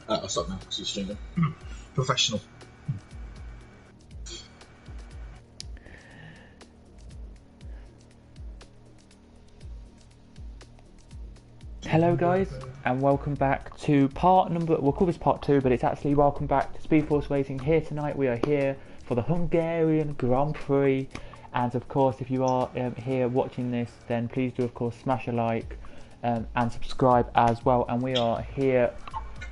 I'll stop now because you're streaming. Professional. Hello guys, and welcome back to we'll call this part 2, but it's actually welcome back to Speed Force Racing. Here tonight we are here for the Hungarian Grand Prix, and of course if you are here watching this, then please do of course smash a like and subscribe as well. And we are here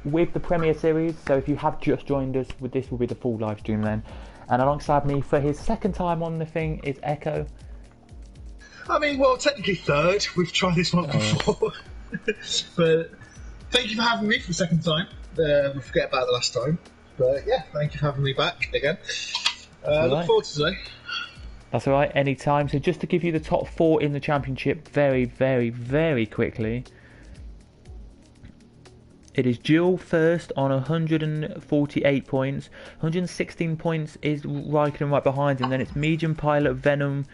with the Premier Series, so if you have just joined us, this will be the full live stream then. And alongside me for his second time on the thing is Echo. I mean, well, technically third. We've tried this one before. But thank you for having me for the second time. We forget about the last time. But yeah, thank you for having me back again. Look forward to today. That's alright, anytime. So just to give you the top 4 in the championship very, very, very quickly. It is Duel first on 148 points. 116 points is Raikkonen right behind him. Then it's Medium Pilot, Venom,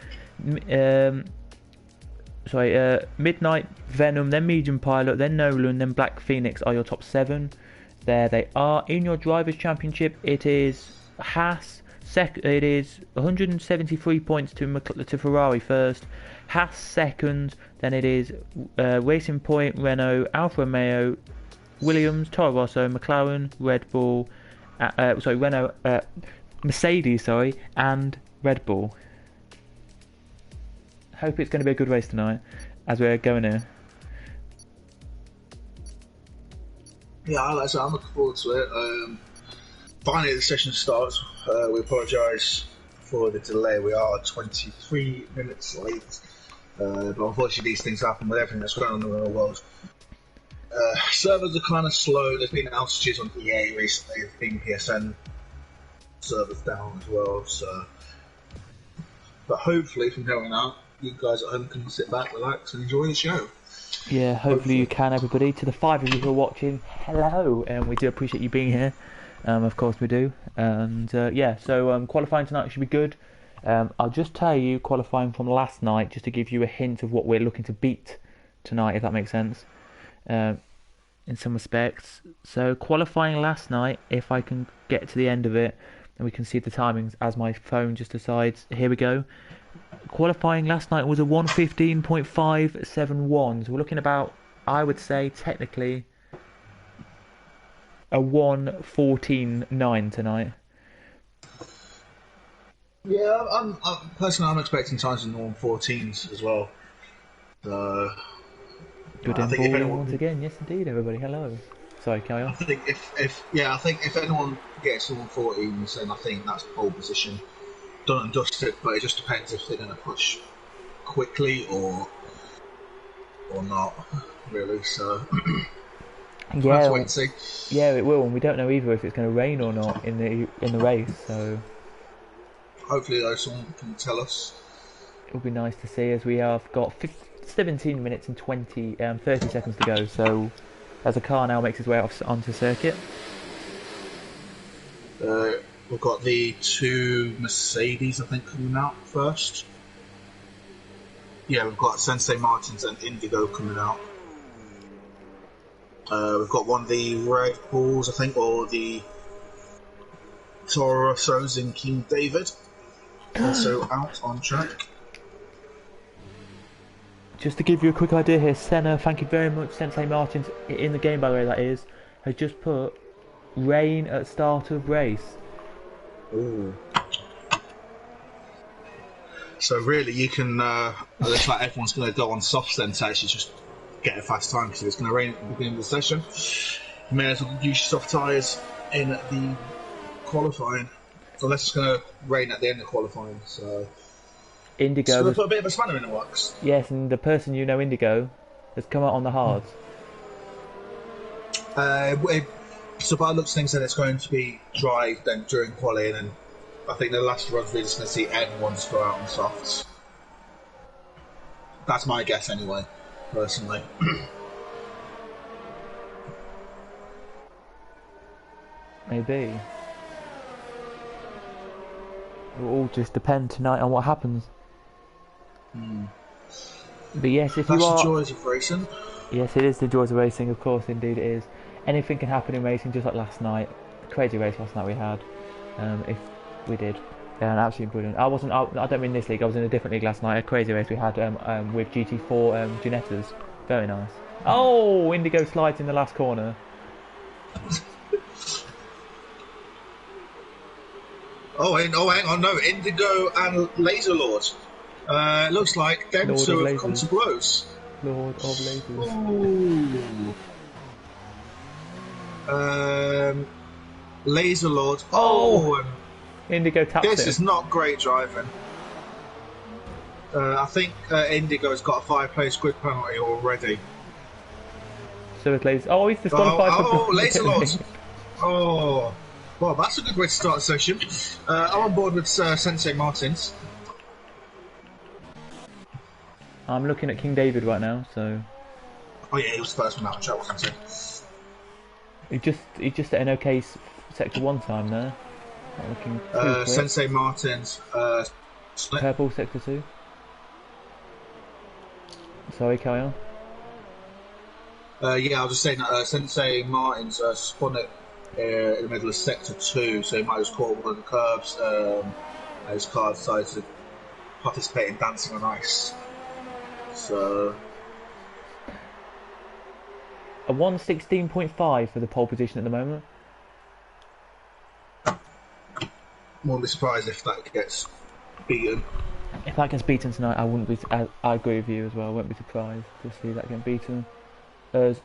Midnight, Venom, then Medium Pilot, then Nolan, then Black Phoenix are your top 7. There they are. In your Drivers' Championship, it is Haas. It is 173 points to Ferrari first. Haas second. Then it is Racing Point, Renault, Alfa Romeo, Williams, Toro Rosso, McLaren, Red Bull, Renault, Mercedes, and Red Bull. Hope it's going to be a good race tonight as we're going here. Yeah, like I said, I'm looking forward to it. Finally, the session starts. We apologise for the delay. We are 23 minutes late, but unfortunately, these things happen with everything that's going on in the real world. Servers are kind of slow. There's been outages on EA recently. There's been PSN servers down as well. So, but hopefully, from here on out, you guys at home can sit back, relax, and enjoy the show. Yeah, hopefully you can, everybody. To the 5 of you who are watching, hello, and we do appreciate you being here. Of course we do. And so qualifying tonight should be good. I'll just tell you qualifying from last night, just to give you a hint of what we're looking to beat tonight, if that makes sense. In some respects. So qualifying last night, if I can get to the end of it, and we can see the timings as my phone just decides. Here we go. Qualifying last night was a 1:15.571. So we're looking about, I would say, technically a 1:14.9 tonight. Yeah, I'm personally, I'm expecting times in the 1:14s as well. Good info once again. Yes, indeed, everybody. Hello. Sorry, carry on. I think if anyone gets to 1:14, then I think that's pole position. Done and dusted, but it just depends if they're going to push quickly or not, really. So yeah, let's wait and see. Yeah, it will, and we don't know either if it's going to rain or not in the race. So hopefully, though, someone can tell us. It will be nice to see, as we have got 17 minutes and 30 seconds to go. So as the car now makes its way onto circuit. We've got the 2 Mercedes, I think, coming out first. Yeah, we've got Sensei Martins and Indigo coming out. We've got one of the Red Bulls, I think, or the Toro Rossos in King David, also out on track. Just to give you a quick idea here, Senna, thank you very much, Sensei Martins, in the game by the way that is, has just put rain at start of race. Ooh. So really, you can. It looks like everyone's going to go on softs then to actually just get a fast time because it's going to rain at the beginning of the session. You may as well use your soft tyres in the qualifying, unless it's going to rain at the end of qualifying. So Indigo. It's going to put a bit of a spanner in the works. Yes, and the person you know, Indigo, has come out on the hards. So by the looks of things, then it's going to be dry then during quali, and then I think the last runs we're just going to see everyone's go out on softs. That's my guess anyway, personally. Maybe. It will all just depend tonight on what happens. But yes, if That's you are... the joys of racing. Yes, it is the joys of racing, of course, indeed it is. anything can happen in racing, just like last night. Crazy race last night we had. If we did. Yeah, absolutely brilliant. I don't mean this league. I was in a different league last night. A crazy race we had with GT4 Ginettas. Very nice. Oh, Indigo slides in the last corner. Hang on, no, Indigo and Laser Lord. It looks like them Lord two of have come Lasers. to blows. Lord of Lasers. Ooh. Laser Lord. Oh! Indigo taps this it. is not great driving. I think Indigo's got a 5-place grid penalty already. So is Laser. Oh, he's disqualified for Laser Lord. Oh, well, that's a good way to start the session. I'm on board with Sensei Martins. I'm looking at King David right now, so. Oh yeah, he was the first one out of the chat, wasn't he just at an OK sector 1 time there. Not looking too quick. Sensei Martins. Purple sector 2. Sorry, carry on. Yeah, I was just saying that Sensei Martins spun it in the middle of sector 2, so he might have caught one of the curves. His car decided to participate in dancing on ice. So. A 1:16.5 for the pole position at the moment. Won't be surprised if that gets beaten. If that gets beaten tonight, I wouldn't be. I agree with you as well. I won't be surprised to see that get beaten. As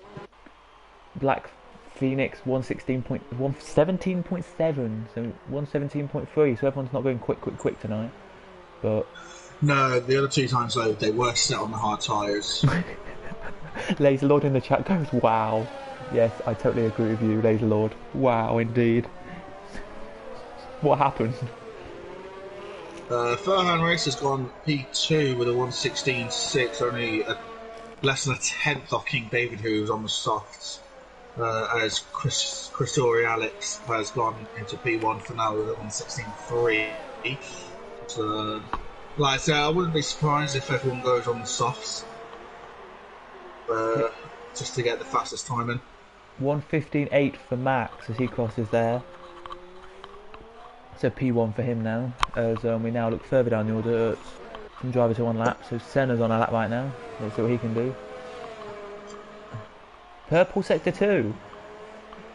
Black Phoenix 117.7, so 117.3. So everyone's not going quick tonight. But no, the other 2 times though they were set on the hard tyres. Laser Lord in the chat goes, wow. Yes, I totally agree with you, Laser Lord. Wow, indeed. What happened? Furhan Race has gone P2 with a 1:16.6, only less than a tenth off King David, who was on the softs. As Christori Alex has gone into P1 for now with a 1:16.3. So, like I said, I wouldn't be surprised if everyone goes on the softs. Just to get the fastest time in. 1:15.8 for Max as he crosses there. So P1 for him now, as we now look further down the order from driver to 1 lap. So Senna's on a lap right now. Let's see what he can do. Purple sector 2.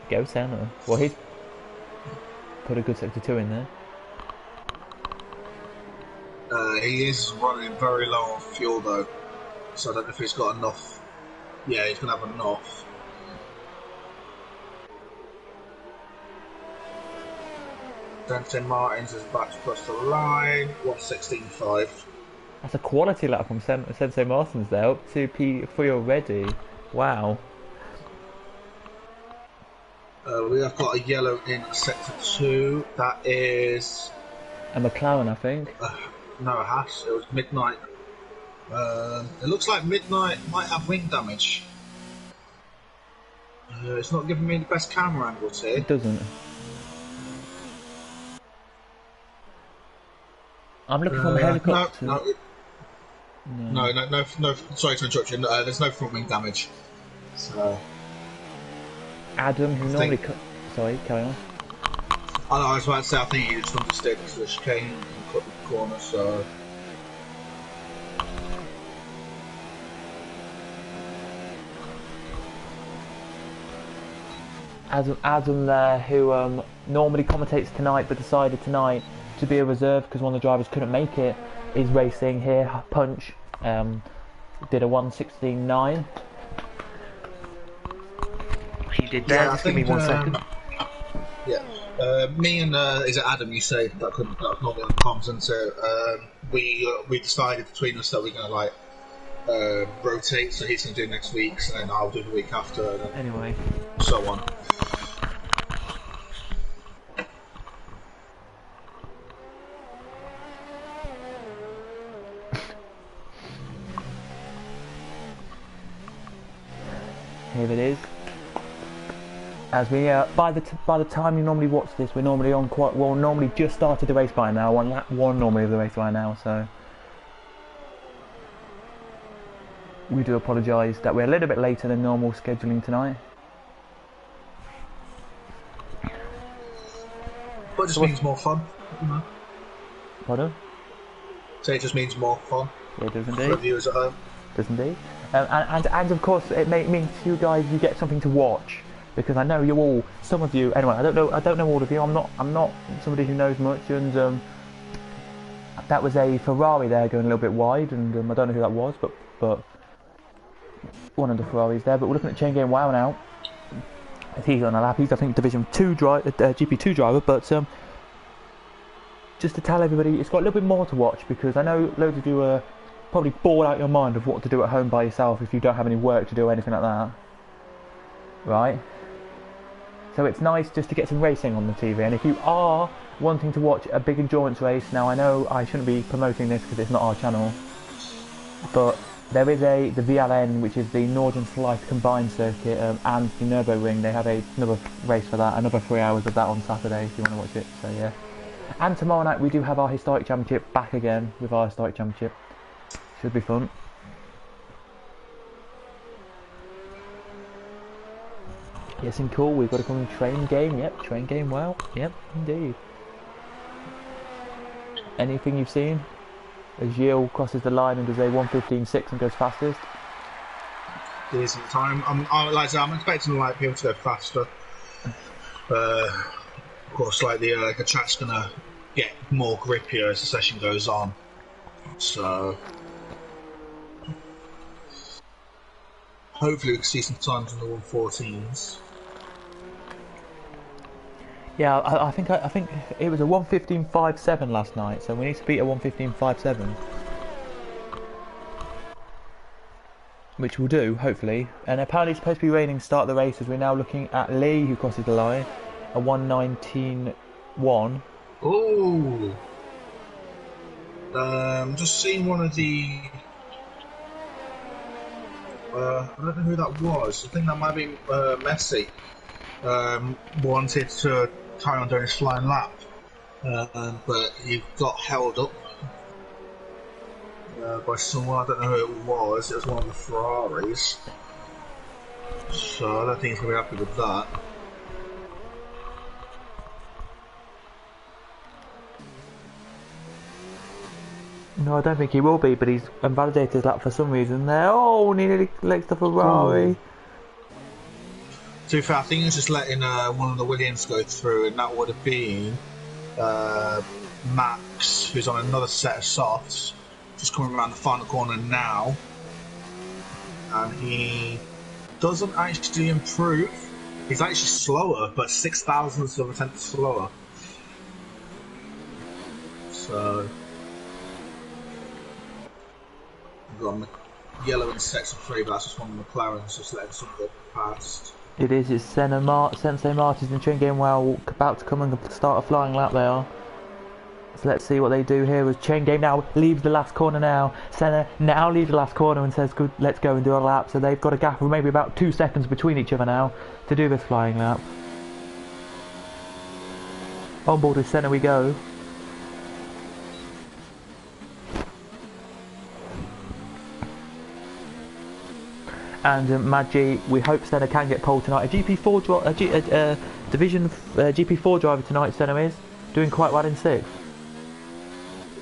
Go Senna. Well, he's put a good sector 2 in there. He is running very low on fuel though, so I don't know if he's got enough. Yeah, he's going to have enough. Sensei Martins is back to cross the line, 1:16.5. That's a quality lap from Sensei Martins there, up to P3 already. Wow. We have got a yellow in sector 2. That is A McLaren, I think. No, a Haas. It was Midnight. It looks like Midnight might have wing damage. It's not giving me the best camera angles here. It doesn't. I'm looking for a helicopter. No. Sorry to interrupt you. There's no front wing damage. So. Adam, who normally. Sorry, carry on. I was about to say, I think he just understood because the chicane and cut the corner, so. Adam there, who normally commentates tonight but decided tonight to be a reserve because one of the drivers couldn't make it, is racing here. Punch did a 1:16.9. He did that. Just give me 1 second. Yeah. Me and is it Adam? You say that couldn't not be on the comms, and so we decided between us that we're going to like rotate. So he's going to do next week, and then I'll do the week after. And anyway, so on. Here it is. As we by the time you normally watch this, we're normally on normally just started the race by now, on lap 1 normally of the race by now, so we do apologise that we're a little bit later than normal scheduling tonight. But it just means more fun. You know? Pardon? So it just means more fun Yeah, it does for indeed. the viewers at home. Does indeed. And of course, it means you guys you get something to watch, because I know you all, some of you, anyway. I don't know all of you. I'm not somebody who knows much, and that was a Ferrari there going a little bit wide, and I don't know who that was, but one of the Ferraris there. But we're looking at Chain Game Wow now. He's on a lap. He's, I think, Division 2 GP2 driver, but just to tell everybody, it's got a little bit more to watch, because I know loads of you are probably bored out your mind of what to do at home by yourself if you don't have any work to do or anything like that, right? So it's nice just to get some racing on the TV, and if you are wanting to watch a big endurance race, now I know I shouldn't be promoting this because it's not our channel, but there is the VLN, which is the Northern Slice Combined Circuit, and the Nürburgring. They have another race for that, another 3 hours of that on Saturday if you want to watch it, so yeah. And tomorrow night we do have our Historic Championship back again with our Historic Championship. Should be fun. Yes, and cool, we've got to come and train game. Yep, train game well. Yep, indeed. Anything you've seen? As Gilles crosses the line and does a 1:15.6 and goes fastest. Decent time. Like I said, I'm expecting like people to go faster. Of course, like the track's gonna get more grippier as the session goes on. So hopefully we can see some times in the 1:14s. Yeah, I think it was a 1:15.57 last night, so we need to beat a 1:15.57, which we'll do hopefully. And apparently it's supposed to be raining to start the race, as we're now looking at Lee, who crosses the line, a 1:19.1. Oh, just seen one of the. I don't know who that was. I think that might be Messi. Wanted to carry on doing his flying lap, but he got held up by someone. I don't know who it was. It was one of the Ferraris. So I don't think he's going to be happy with that. No, I don't think he will be, but he's invalidated his lap for some reason there. Oh, nearly legs the Ferrari. Ooh. To be fair, I think he was just letting one of the Williams go through, and that would have been Max, who's on another set of softs, just coming around the final corner now. And he doesn't actually improve. He's actually slower, but 0.006 of a tenth slower. So we've got yellow and section 3, but that's just one of the McLaren's, just letting some go past. It is, it's Sensei Martins and Chain Game Wow about to come and start a flying lap. They are. So let's see what they do here. As Chain Game now leaves the last corner now. Senna now leaves the last corner and says, "Good, let's go and do a lap." So they've got a gap of maybe about 2 seconds between each other now to do this flying lap. On board with Senna we go. And Maggi, we hope Senna can get pole tonight. A GP4 Division GP4 driver tonight. Senna is doing quite well in 6th.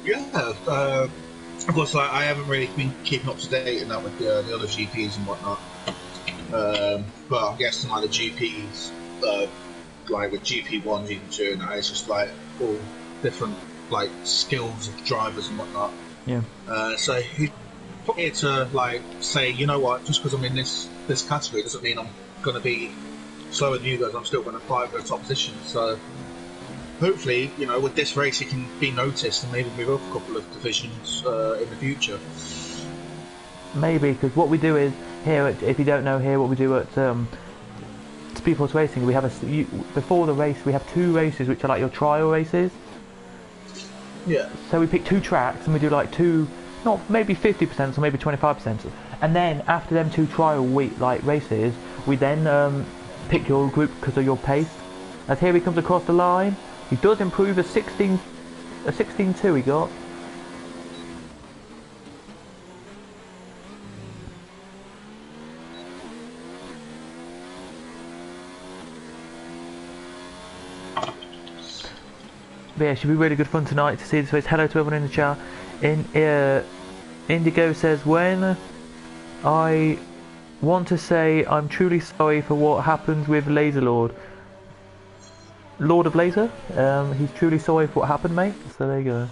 Yeah, of course, I haven't really been keeping up to date in that with the other GPs and whatnot. But I'm guessing like the GPs, like with GP1, GP2, and that, it's just like all different like skills of drivers and whatnot. Yeah. So he put here to like say, you know what, just because I'm in this category doesn't mean I'm going to be slower than you guys. I'm still going to fight for a top position. So hopefully, you know, with this race he can be noticed and maybe move up a couple of divisions in the future. Maybe, because what we do is here, if you don't know here, what we do at Speed Force Racing, we have before the race we have 2 races which are like your trial races. Yeah. So we pick 2 tracks and we do like 2, not maybe 50% or maybe 25%, and then after them 2 trial week like races, we then pick your group because of your pace. As here he comes across the line, he does improve a 16.2 he got. But yeah, it should be really good fun tonight to see this race. Hello to everyone in the chat. Indigo says, when I want to say I'm truly sorry for what happened with Laser Lord. Lord of Laser, he's truly sorry for what happened, mate. So there you go.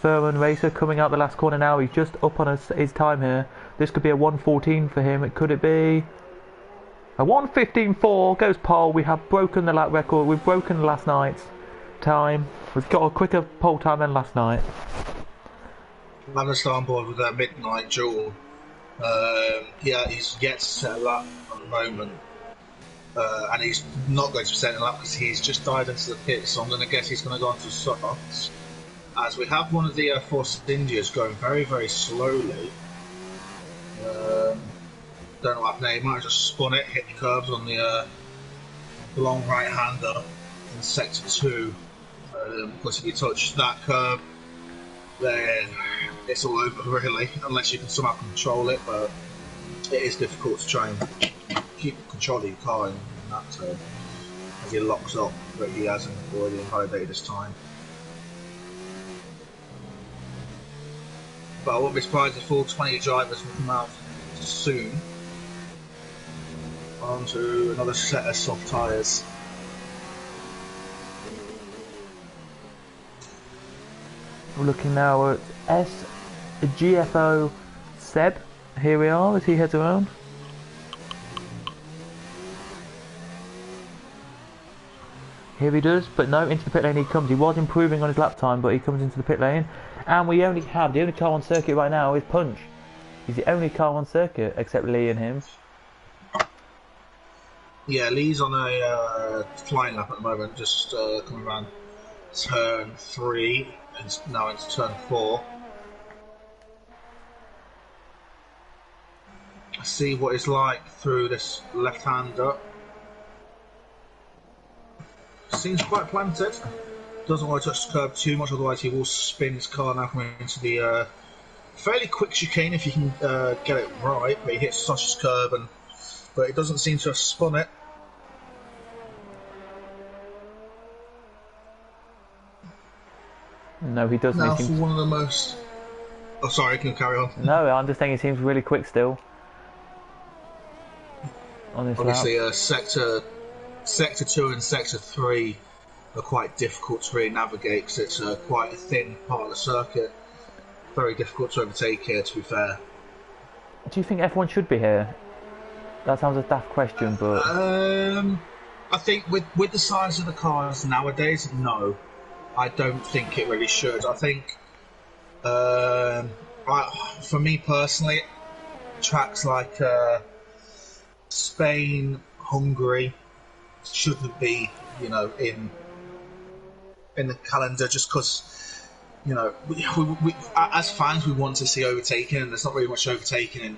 Furman Racer coming out the last corner now. He's just up on his time here. This could be a 1:14 for him. Could it be a 1:15.4? Goes pole. We have broken the lap record. We've broken last night's time. We've got a quicker pole time than last night. I'm just on board with that midnight duel. Yeah, he's yet to set a lap at the moment. And he's not going to be setting a lap because he's just died into the pit, so I'm going to guess he's going to go onto softs. As we have one of the Force Indias going very, very slowly. Don't know what happened. He might have just spun it, hit the curbs on the long right-hander in sector 2. Because if you touch that curb, then it's all over really, unless you can somehow control it, but it is difficult to try and keep control of your car in that turn as he locks up, but he hasn't already invalidated his time. But I won't be surprised if all 20 drivers will come out soon. On to another set of soft tyres. We're looking now at GFO Seb. Here we are as he heads around. Here he does, but no, into the pit lane he comes. He was improving on his lap time, but he comes into the pit lane. And we only have, the only car on circuit right now is Punch. He's the only car on circuit, except Lee and him. Yeah, Lee's on a flying lap at the moment, just coming around turn 3, and now into turn 4. See what it's like through this left-hander. Seems quite planted. Doesn't want to touch the curb too much, otherwise he will spin his car now coming into the fairly quick chicane if you can get it right. But he hits Sasha's curb, but it doesn't seem to have spun it. No, he doesn't. Now for one of the most... Oh, sorry, can you carry on? No, I'm just saying he seems really quick still. On this obviously, lap. Sector 2 and Sector 3 are quite difficult to really navigate because it's quite a thin part of the circuit. Very difficult to overtake here, to be fair. Do you think F1 should be here? That sounds a daft question, but... I think with the size of the cars nowadays, no. I don't think it really should. I think, for me personally, tracks like Spain, Hungary shouldn't be, in the calendar, just because, we as fans we want to see overtaking, and there's not really much overtaking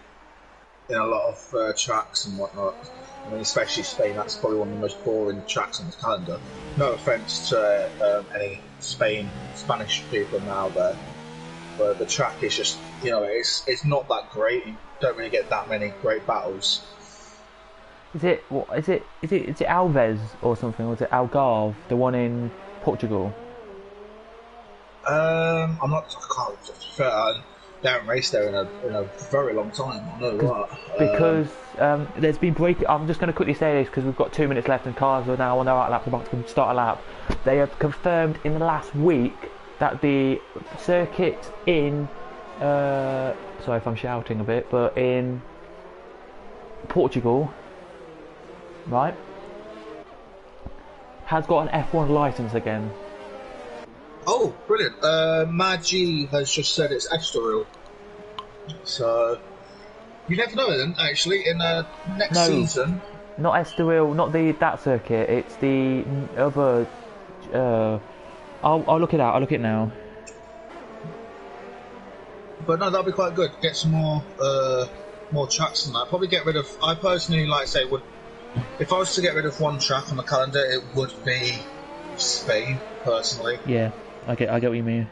in a lot of tracks and whatnot. I mean, especially Spain, that's probably one of the most boring tracks on the calendar. No offence to any Spanish people now there, but the track is just, it's not that great. You don't really get that many great battles. Is it Alves or something? Or is it Algarve, the one in Portugal? I can't. To be fair, they haven't raced there in a very long time. I know that. Because there's been break. I'm just going to quickly say this because we've got 2 minutes left and cars are now on their out lap. They're about to start a lap. They have confirmed in the last week that the circuit in sorry if I'm shouting a bit, but in Portugal, right, has got an F1 license again. Oh, brilliant. Maggi has just said it's Estoril. So, you never know then, actually, in next season. Not Estoril, not that circuit, it's the other... I'll look it out, I'll look it now. But no, that'll be quite good. Get some more tracks than that. Probably get rid of... I personally, if I was to get rid of one track on the calendar, it would be Spain, personally. Yeah. I get what you mean.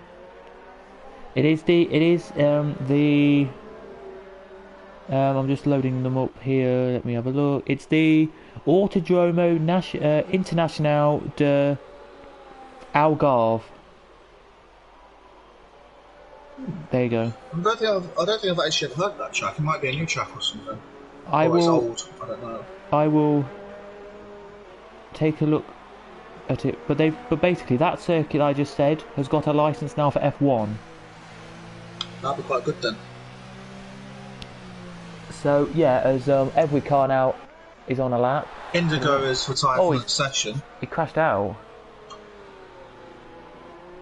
It is the I'm just loading them up here. Let me have a look. It's the Autodromo Internacional de Algarve. There you go. I don't think I've actually heard that track. It might be a new track or something. I Or it's will. old. I don't know. I will take a look at it. But basically, that circuit I just said has got a license now for F1. That'd be quite good then. So yeah, as every car now is on a lap. Indigo is retired from the session. He crashed out.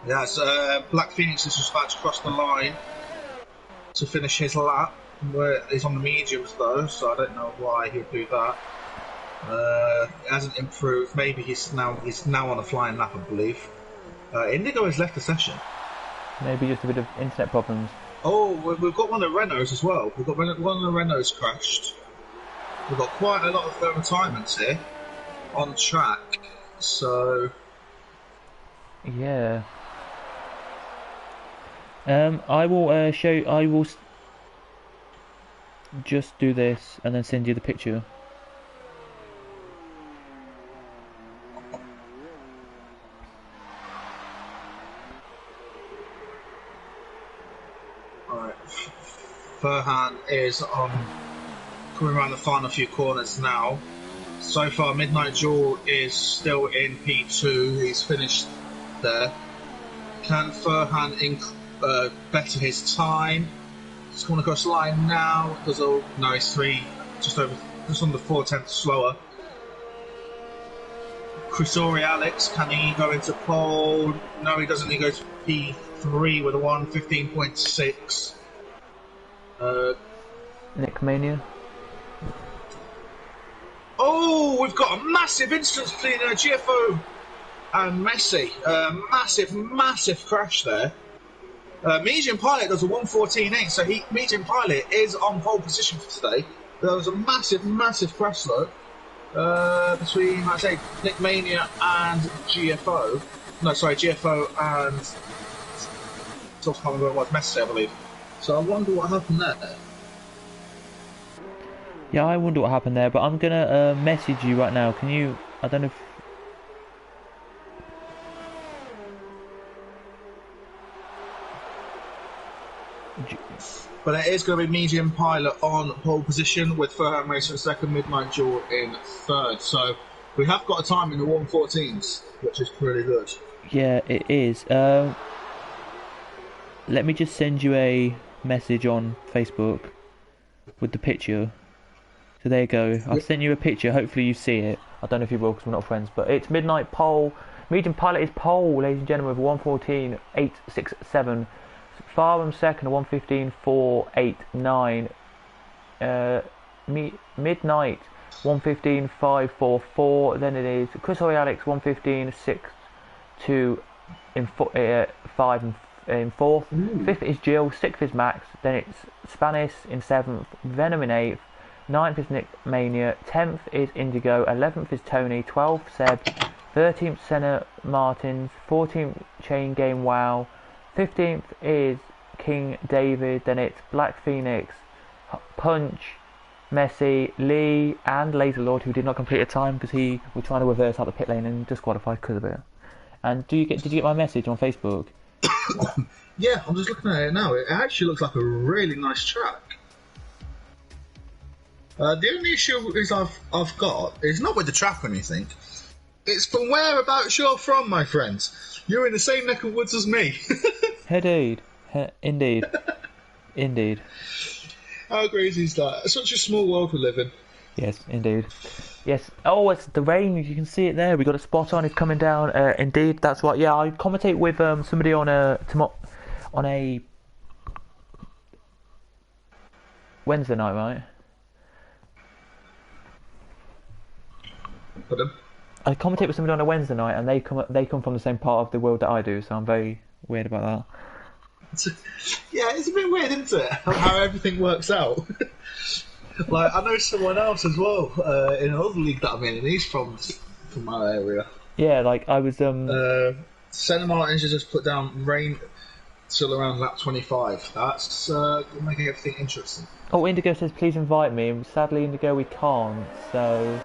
Yeah, so Black Phoenix is just about to cross the line to finish his lap. He's on the mediums though, so I don't know why he'll do that. It hasn't improved. Maybe he's now on a flying lap, I believe. Indigo has left the session. Maybe just a bit of internet problems. Oh, we've got one of the Renaults as well. We've got one of the Renaults crashed. We've got quite a lot of retirements here on track. So yeah. I will show. I will just do this and then send you the picture. Alright. Furhan is on coming around the final few corners now. So far, Midnight Jewel is still in P2. He's finished there. Can Furhan better his time? He's coming across the line now. Because no, he's just under 4/10 slower. Chrisori Alex, can he go into pole? No, he doesn't. He goes P3 with a 1:15.6. Nick Mania. Oh, we've got a massive instance between GFO and Messi. Massive crash there. Medium Pilot does a 1:14.8, so Medium Pilot is on pole position for today. There was a massive crash though between, like I say, Nick Mania and GFO. No, sorry, GFO and I can't remember what it was, Messi, I believe. So I wonder what happened there. Yeah, I wonder what happened there, but I'm gonna message you right now. Can you? I don't know if. But it is going to be Medium Pilot on pole position with Furhan Racer in second, Midnight Jewel in third. So we have got a time in the 1:14s, which is pretty good. Yeah, it is. Let me just send you a message on Facebook with the picture. So there you go. I've sent you a picture. Hopefully you see it. I don't know if you will because we're not friends, but it's Midnight Pole. Medium Pilot is pole, ladies and gentlemen, with 1:14.867. Farham second, 1:15.489. Midnight 1:15.544. Then it is Chris Hoy Alex 1:15.62 in 5 in fourth. Fifth is Jill. Sixth is Max. Then it's Spanish in seventh. Venom in eighth. 9th is Nick Mania. 10th is Indigo. 11th is Tony. 12th Seb. 13th Senna Martins. 14th Chain Game Wow. 15th is King David. Then it's Black Phoenix, Punch, Messi, Lee, and Laser Lord, who did not complete a time because he was trying to reverse out the pit lane and disqualified because of it. And did you get my message on Facebook? Yeah, I'm just looking at it now. It actually looks like a really nice track. The only issue is I've got is not with the track or anything. It's from whereabouts you're from, my friends. You're in the same neck of woods as me. Indeed. Indeed. Indeed. How crazy is that? It's such a small world we live in. Yes, indeed. Yes. Oh, it's the rain. You can see it there. We got a spot on. It's coming down. Indeed, that's right. Yeah, I commentate with somebody on a Wednesday night, right? Pardon? I commentate with somebody on a Wednesday night, and they come from the same part of the world that I do. So I'm very weird about that. Yeah, it's a bit weird, isn't it? How everything works out. Like, I know someone else as well in another league that I'm in, and he's from my area. Yeah, like I was. Senna Martins has just put down rain till around lap 25. That's making everything interesting. Oh, Indigo says please invite me. Sadly, Indigo, we can't. So,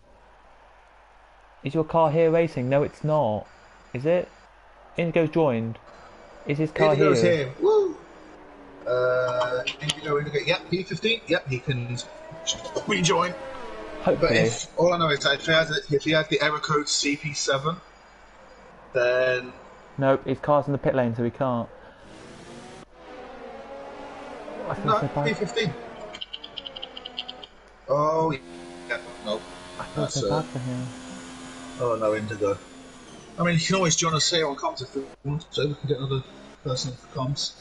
is your car here racing? No, it's not. Is it? Indigo's joined. Is his car Indigo's here? here. Woo! Indigo. Yep, P15. Yep, he can rejoin. Hopefully. But if all I know is that if he has the error code CP7, then Nope, his car's in the pit lane, so he can't. I feel no, so bad. P15. Oh, yeah, no. I feel so bad for him. Oh no, Indigo. I mean, you can always join us here on comms if you want to. We can get another person for comms.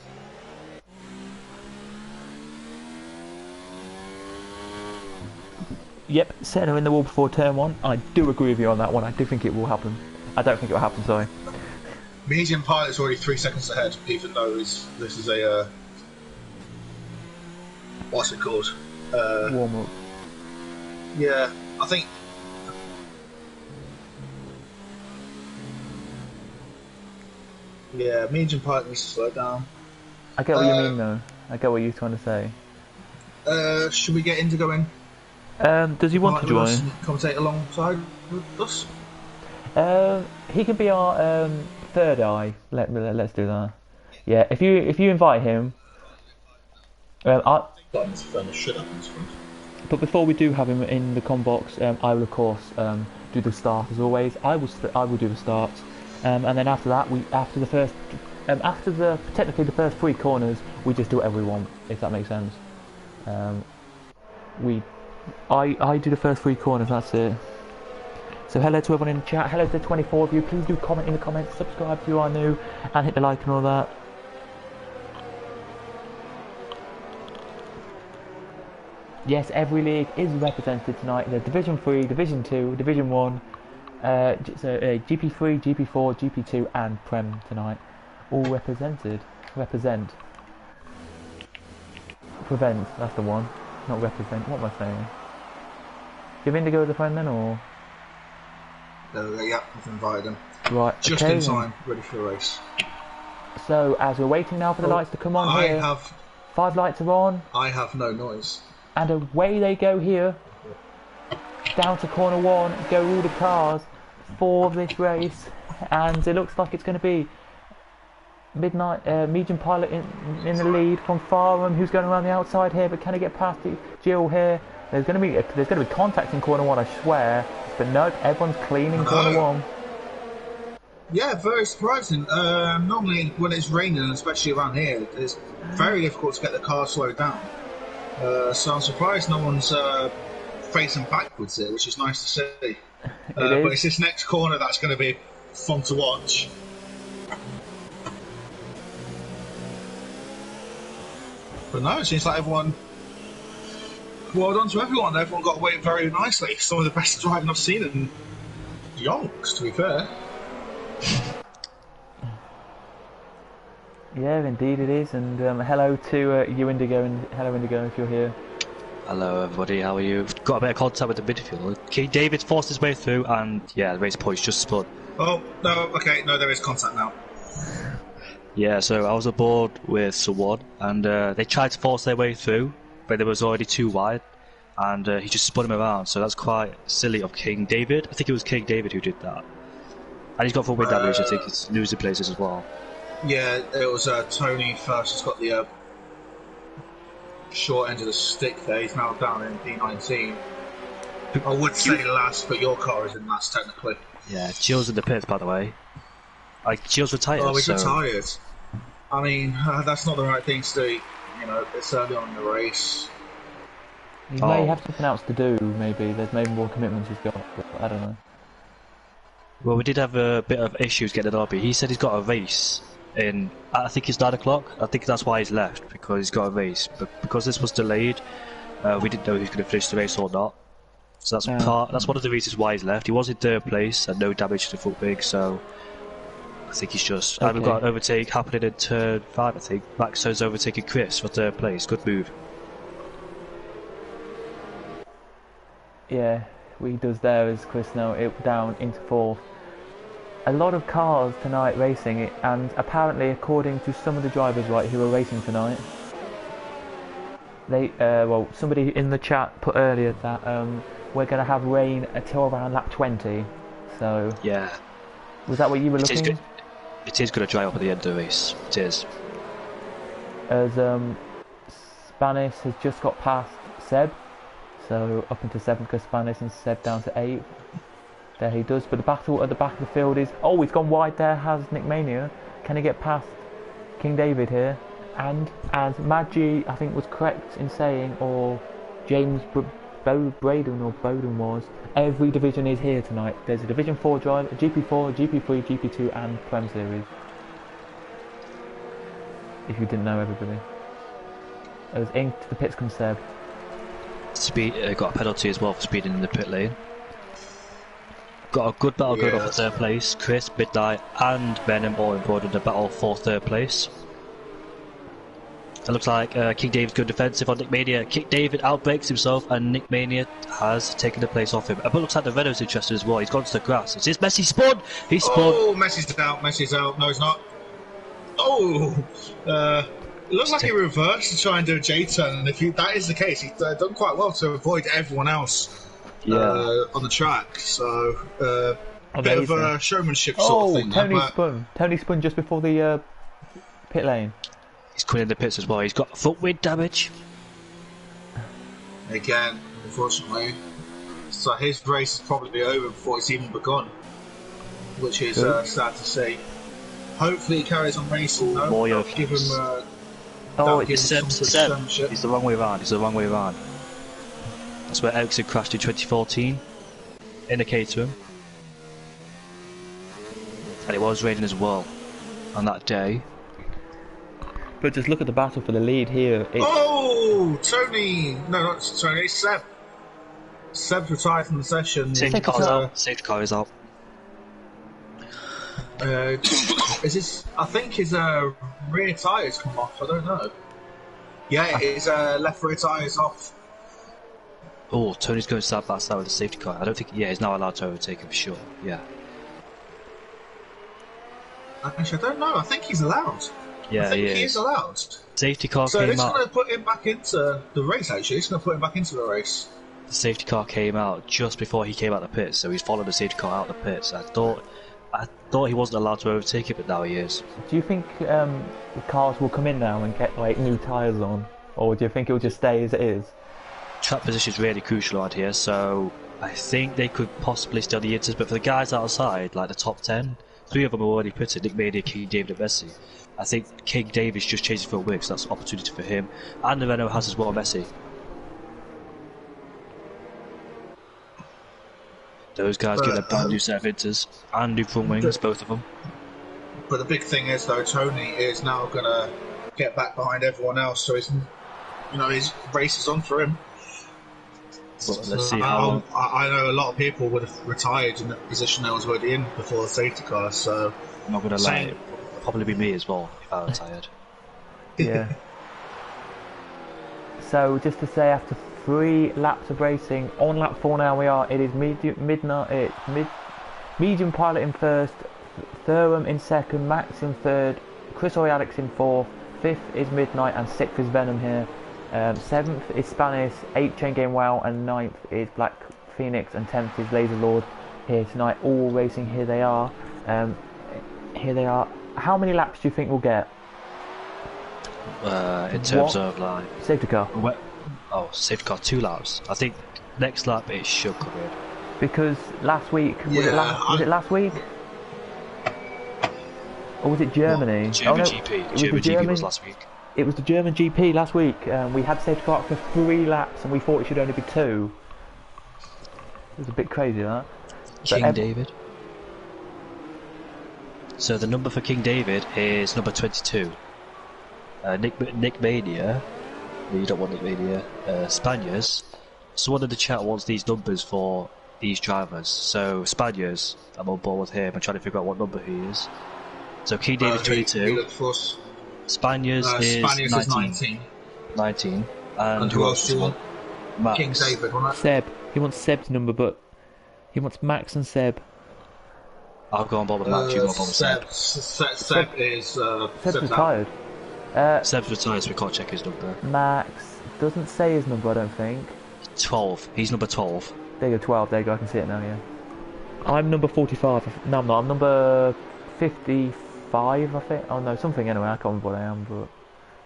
Yep, Senna in the wall before turn 1. I do agree with you on that one. I do think it will happen. I don't think it will happen, sorry. Medium pilot's already 3 seconds ahead, even though this is a what's it called? Warm up. Yeah, I think. Yeah, medium pilot needs to slow down. I get what you mean, though. I get what you're trying to say. Should we get Indigo in? Does he want to join? Commentate alongside with us? He can be our third eye. Let's do that. Yeah, if you invite him, but before we do have him in the com box, I will of course do the start as always. I will do the start, and then after that, after technically the first 3 corners, we just do whatever we want, if that makes sense. I do the first 3 corners. That's it. So hello to everyone in the chat. Hello to the 24 of you. Please do comment in the comments, subscribe if you are new, and hit the like and all that. Yes, every league is represented tonight. There's Division 3, Division 2, Division 1, GP3, GP4, GP2 and Prem tonight. All represented. Represent. Prevent, that's the one. Not represent, what am I saying? Do you have Indigo as a friend then, or...? Yeah, I've invited him. Right, just okay, in time, ready for the race. So, as we're waiting now for the lights to come on here, 5 lights are on. I have no noise. And away they go here. Down to corner 1, go all the cars for this race. And it looks like it's going to be Midnight, medium pilot in the lead from Farham, who's going around the outside here, but can he get past Jill here? There's going to be contact in corner 1, I swear, but nope, everyone's clean in corner 1. Yeah, very surprising. Normally, when it's raining, especially around here, it's very difficult to get the car slowed down. So I'm surprised no one's facing backwards here, which is nice to see. But it's this next corner that's going to be fun to watch. But no, it seems like everyone... Well done to everyone. Everyone got away very nicely. Some of the best driving I've seen in yonks, to be fair. Yeah, indeed it is. And hello to you, Indigo, and hello, Indigo, if you're here. Hello, everybody. How are you? Got a bit of contact with the midfield. Okay, David forced his way through, and yeah, the race points just spun. Oh no, okay, no, there is contact now. Yeah, so I was aboard with someone, and they tried to force their way through, but it was already too wide, and he just spun him around. So that's quite silly of King David. I think it was King David who did that, and he's got full wind damage. I think he's losing places as well. Yeah, it was Tony first. He's got the short end of the stick there. He's now down in P19. I would say last, but your car is in last technically. Yeah, Gilles in the pits, by the way. Like, Gilles retired. Oh, he's retired. I mean, that's not the right thing to do. You know, it's early on in the race. He may have something else to do, maybe. There's maybe more commitments he's got, but I don't know. Well, we did have a bit of issues getting the lobby. He said he's got a race in, I think it's 9 o'clock. I think that's why he's left, because he's got a race. But because this was delayed, we didn't know if he was going to finish the race or not. So that's one of the reasons why he's left. He was in 3rd place and no damage to the foot rig, so I think he's just... Okay. And we've got an overtake happening in turn 5, I think. Maxo's overtaking Chris for 3rd place. Good move. Yeah, what he does there is Chris now down into 4th. A lot of cars tonight racing it, and apparently, according to some of the drivers who are racing tonight, they well, somebody in the chat put earlier that we're going to have rain until around lap 20. So yeah, was that what you were looking? It is going to dry up at the end of the race. It is. As Spanis has just got past Seb, so up into 7th because Spanis and Seb down to 8th. There he does, but the battle at the back of the field is... Oh, he's gone wide there, has Nick Mania. Can he get past King David here? And as Maggi, I think, was correct in saying, or James Bowden was, every division is here tonight. There's a Division 4 drive, a GP4, a GP3, GP2 and Prem Series. If you didn't know, everybody. As into the pits comes Seb. Speed got a penalty as well for speeding in the pit lane. Got a good battle going on for 3rd place. Chris, Midnight and Venom all involved in the battle for 3rd place. It looks like King David's good defensive on Nick Mania. King David outbreaks himself and Nick Mania has taken the place off him. But it looks like the Renault's interested as well. He's gone to the grass. Is this Messi spun? He spun. Oh, Messi's out. Messi's out. No, he's not. Oh, it looks like he reversed to try and do a J-turn. And if that is the case, he's done quite well to avoid everyone else on the track. So, a bit of a showmanship sort of thing. Tony spun just before the pit lane. He's coming in the pits as well. He's got foot wind damage. Again, unfortunately. So his race is probably over before it's even begun. Which is sad to see. Hopefully he carries on racing though. More give him it's Seb. He's the wrong way around. That's where Ericsson crashed in 2014. Indicate to him. And it was raining as well on that day. But just look at the battle for the lead here. Oh, Tony! No, not Tony. It's Seb. Seb's retired from the session. Safety car is out. Is this? I think his rear tyres come off. I don't know. Yeah, his left rear tyres off. Oh, Tony's going side by side with the safety car. I don't think. Yeah, he's not allowed to overtake him for sure. Yeah. Actually, I don't know. I think he's allowed. Yeah, I think he is allowed. Safety car came out. So it's going to put him back into the race. Actually, it's going to put him back into the race. The safety car came out just before he came out of the pits, so he's followed the safety car out of the pits. I thought he wasn't allowed to overtake it, but now he is. Do you think the cars will come in now and get like new tyres on, or do you think it will just stay as it is? Track position is really crucial around here, so I think they could possibly stay on the inters, but for the guys outside, like the top 10, 3 of them are already pitted: Nick Mania, King David and Messi. I think King David's just chasing for a win, so that's an opportunity for him. And the Renault has as well Messi. Those guys get a brand new set of inters and new front wings, both of them. But the big thing is, though, Tony is now going to get back behind everyone else, so his race is on for him. But let's see how. I know a lot of people would have retired in the position they was already in before the safety car, so. I'm not going to lie, it'll probably be me as well if I retired. Yeah. So just to say, after 3 laps of racing, on lap 4 now we are. It is medium pilot in first, Thuram in second, Max in third, Chris or Alex in fourth, 5th is Midnight, and 6th is Venom here. 7th is Spanish, 8th Chain Game Wow, and 9th is Black Phoenix, and 10th is Laser Lord here tonight. All racing. Here they are. Here they are. How many laps do you think we'll get? In terms of like safety car. Safety car 2 laps. I think next lap it should come in. Because last week was it last week? Or was it Germany? German GP. German GP was last week. It was the German GP last week. We had safety car for 3 laps, and we thought it should only be 2. It was a bit crazy, that. King David. So the number for King David is number 22. Nick Mania. You don't want Nick Mania. Spaniards. Someone in the chat wants these numbers for these drivers. So Spaniards, I'm on board with him. I'm trying to figure out what number he is. So King David 22. Spaniards is 19. 19. And who else do you want? Max. King David, wasn't it? Seb. He wants Seb's number, but he wants Max and Seb. I'll go on board with Max. You go on board with Seb. Seb is Seb's retired. Seb's retired, so we can't check his number. Max doesn't say his number, I don't think. 12. He's number 12. There you go, 12. There you go. I can see it now. Yeah. I'm number 45. No, I'm not. I'm number 54. 45, I think. Oh no, something anyway. I can't remember what I am, but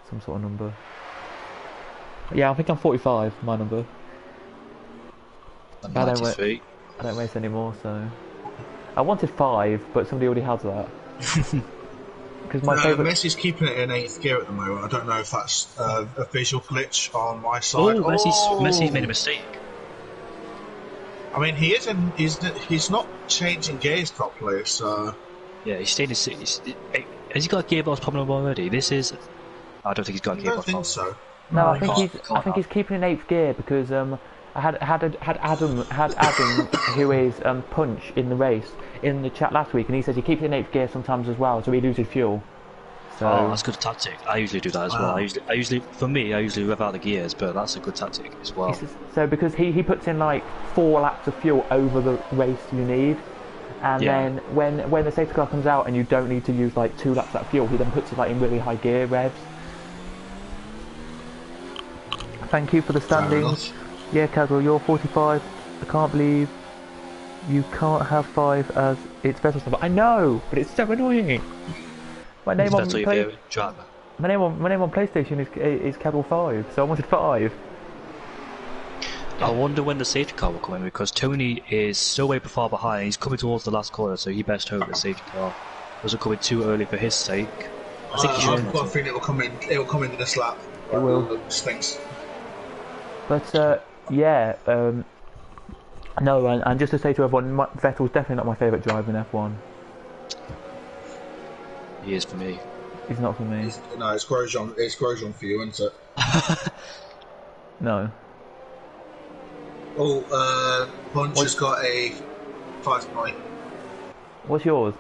some sort of number. Yeah, I think I'm 45. My number. I'm I 93. don't race anymore, so I wanted 5, but somebody already has that. Because my favourite. Messi's keeping it in 8th gear at the moment. I don't know if that's a visual glitch on my side. Oh, Messi's made a mistake. I mean, he's not changing gears properly, so... Yeah, he's staying in... Has he got a gearbox problem already? This is... I don't think he's got a gearbox problem. I don't think so. No, I think he's keeping in 8th gear because I had Adam who is Punch in the race in the chat last week, and he says he keeps it in 8th gear sometimes as well, so he loses fuel. So that's a good tactic. I usually do that as well. I usually rev out the gears, but that's a good tactic as well. So because he puts in like 4 laps of fuel over the race you need, and then when the safety car comes out and you don't need to use like 2 laps of that fuel, he then puts it like in really high gear revs. Thank you for the standings. Yeah, Caswell, you're 45. I can't believe you can't have 5 as it's Vettel's number. I know, but it's so annoying. My name on PlayStation is Caswell 5, so I wanted 5. I wonder when the safety car will come in, because Tony is so way far behind. He's coming towards the last corner, so he best hope the safety car doesn't come in too early for his sake. I think I've got a feeling it will come in. It will come in this lap. It will. Stinks. But no, and just to say to everyone, Vettel's definitely not my favourite driver in F1. He is for me. He's not for me. It's Grosjean. It's Grosjean for you, isn't it? No. Oh, Punch has got a 5 point. What's yours?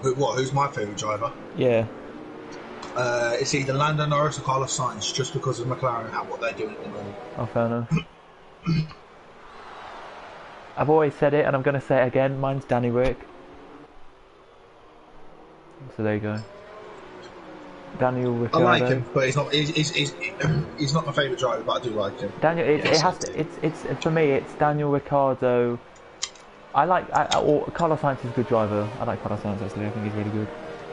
Who's my favourite driver? Yeah. It's either Lando Norris or Carlos Sainz, just because of McLaren and what they're doing at the moment. Oh, fair enough. I've always said it, and I'm going to say it again. Mine's Danny Rick. So there you go. Daniel Ricciardo. I like him, but he's not. He's not my favourite driver, but I do like him. Daniel, it's for me. It's Daniel Ricciardo. Carlos Sainz is a good driver. I like Carlos Sainz actually. I think he's really good.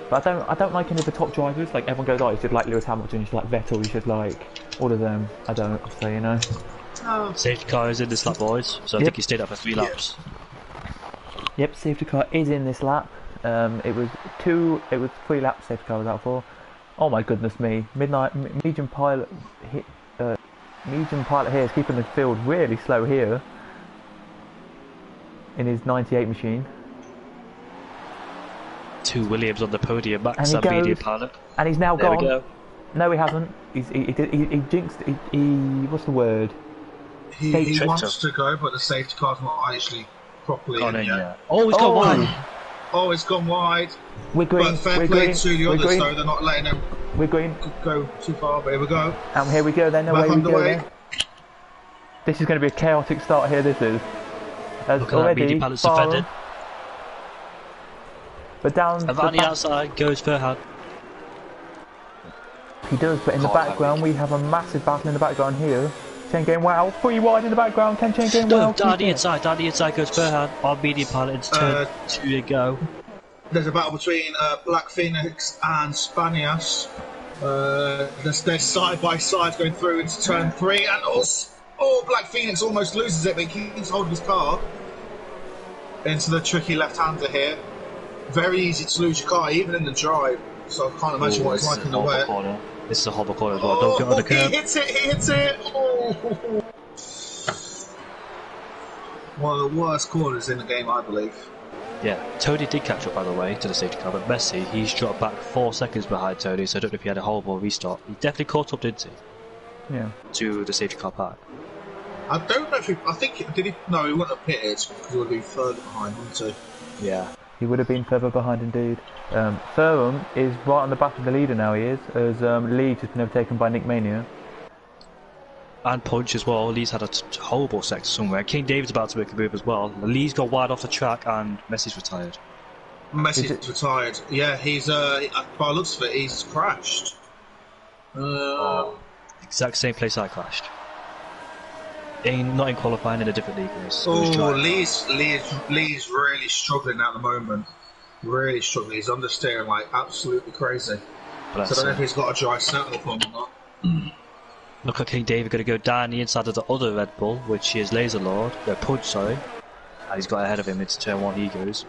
But I don't like any of the top drivers. Like everyone goes, oh, you should like Lewis Hamilton, you should like Vettel, you should like all of them. I don't. So you know. Safety car is in this lap, boys. So I think he stayed up for 3 laps. Yep, safety car is in this lap. It was 3 laps. Safety car was out for. Oh my goodness me! Medium pilot here is keeping the field really slow here in his 98 machine. 2 Williams on the podium, Max and medium pilot. And he's now gone. We go. No, he hasn't. He jinxed. What's the word? He wants to go, but the safety car's not actually properly in yet. Oh, he's gone wide. Oh, it's gone wide. We're green. But fair play to the others, though. They're not letting him. We're green. Go too far, but here we go. And here we go then. Away we go then. This is going to be a chaotic start here. This is. Look at that medium pilot's defending. But down. And on the outside goes Verhan. He does, but in the background we have a massive battle in the background here. Chain game wow, 3 wide in the background, can chain game wow. Down the inside goes Verhan. On medium pilot into turn 2 to go. There's a battle between Black Phoenix and Spanias. They're side by side going through into turn 3, and Black Phoenix almost loses it, but he keeps holding his car into the tricky left-hander here. Very easy to lose your car, even in the drive. So I can't imagine what it's like in the wet. This is a hobble corner as well. Don't get on the curb. He hits it! Oh. One of the worst corners in the game, I believe. Yeah, Tony did catch up, by the way, to the safety car, but Messi, he's dropped back 4 seconds behind Tony, so I don't know if he had a horrible restart. He definitely caught up, didn't he? Yeah. To the safety car pack. I don't know if he... I think... Did he... No, he wouldn't have pitted, because he would have been further behind, wouldn't he? Yeah. He would have been further behind indeed. Thuram is right on the back of the leader now, he is, as Leeds has been overtaken by Nick Mania. And Punch as well. Lee's had a horrible sector somewhere. King David's about to make a move as well. Lee's got wide off the track and Messi's retired. Messi's retired. Yeah, he's by the looks of it, he's crashed. Exact same place I crashed. Not in qualifying, in a different league race. Lee's really struggling at the moment. Really struggling. He's understeering like absolutely crazy. Bless So I don't know if him. he's got a dry settle for him or not. Look like King David going to go down the inside of the other Red Bull, which is Laser Lord. No, Punch, sorry. And he's got ahead of him into turn 1 he goes.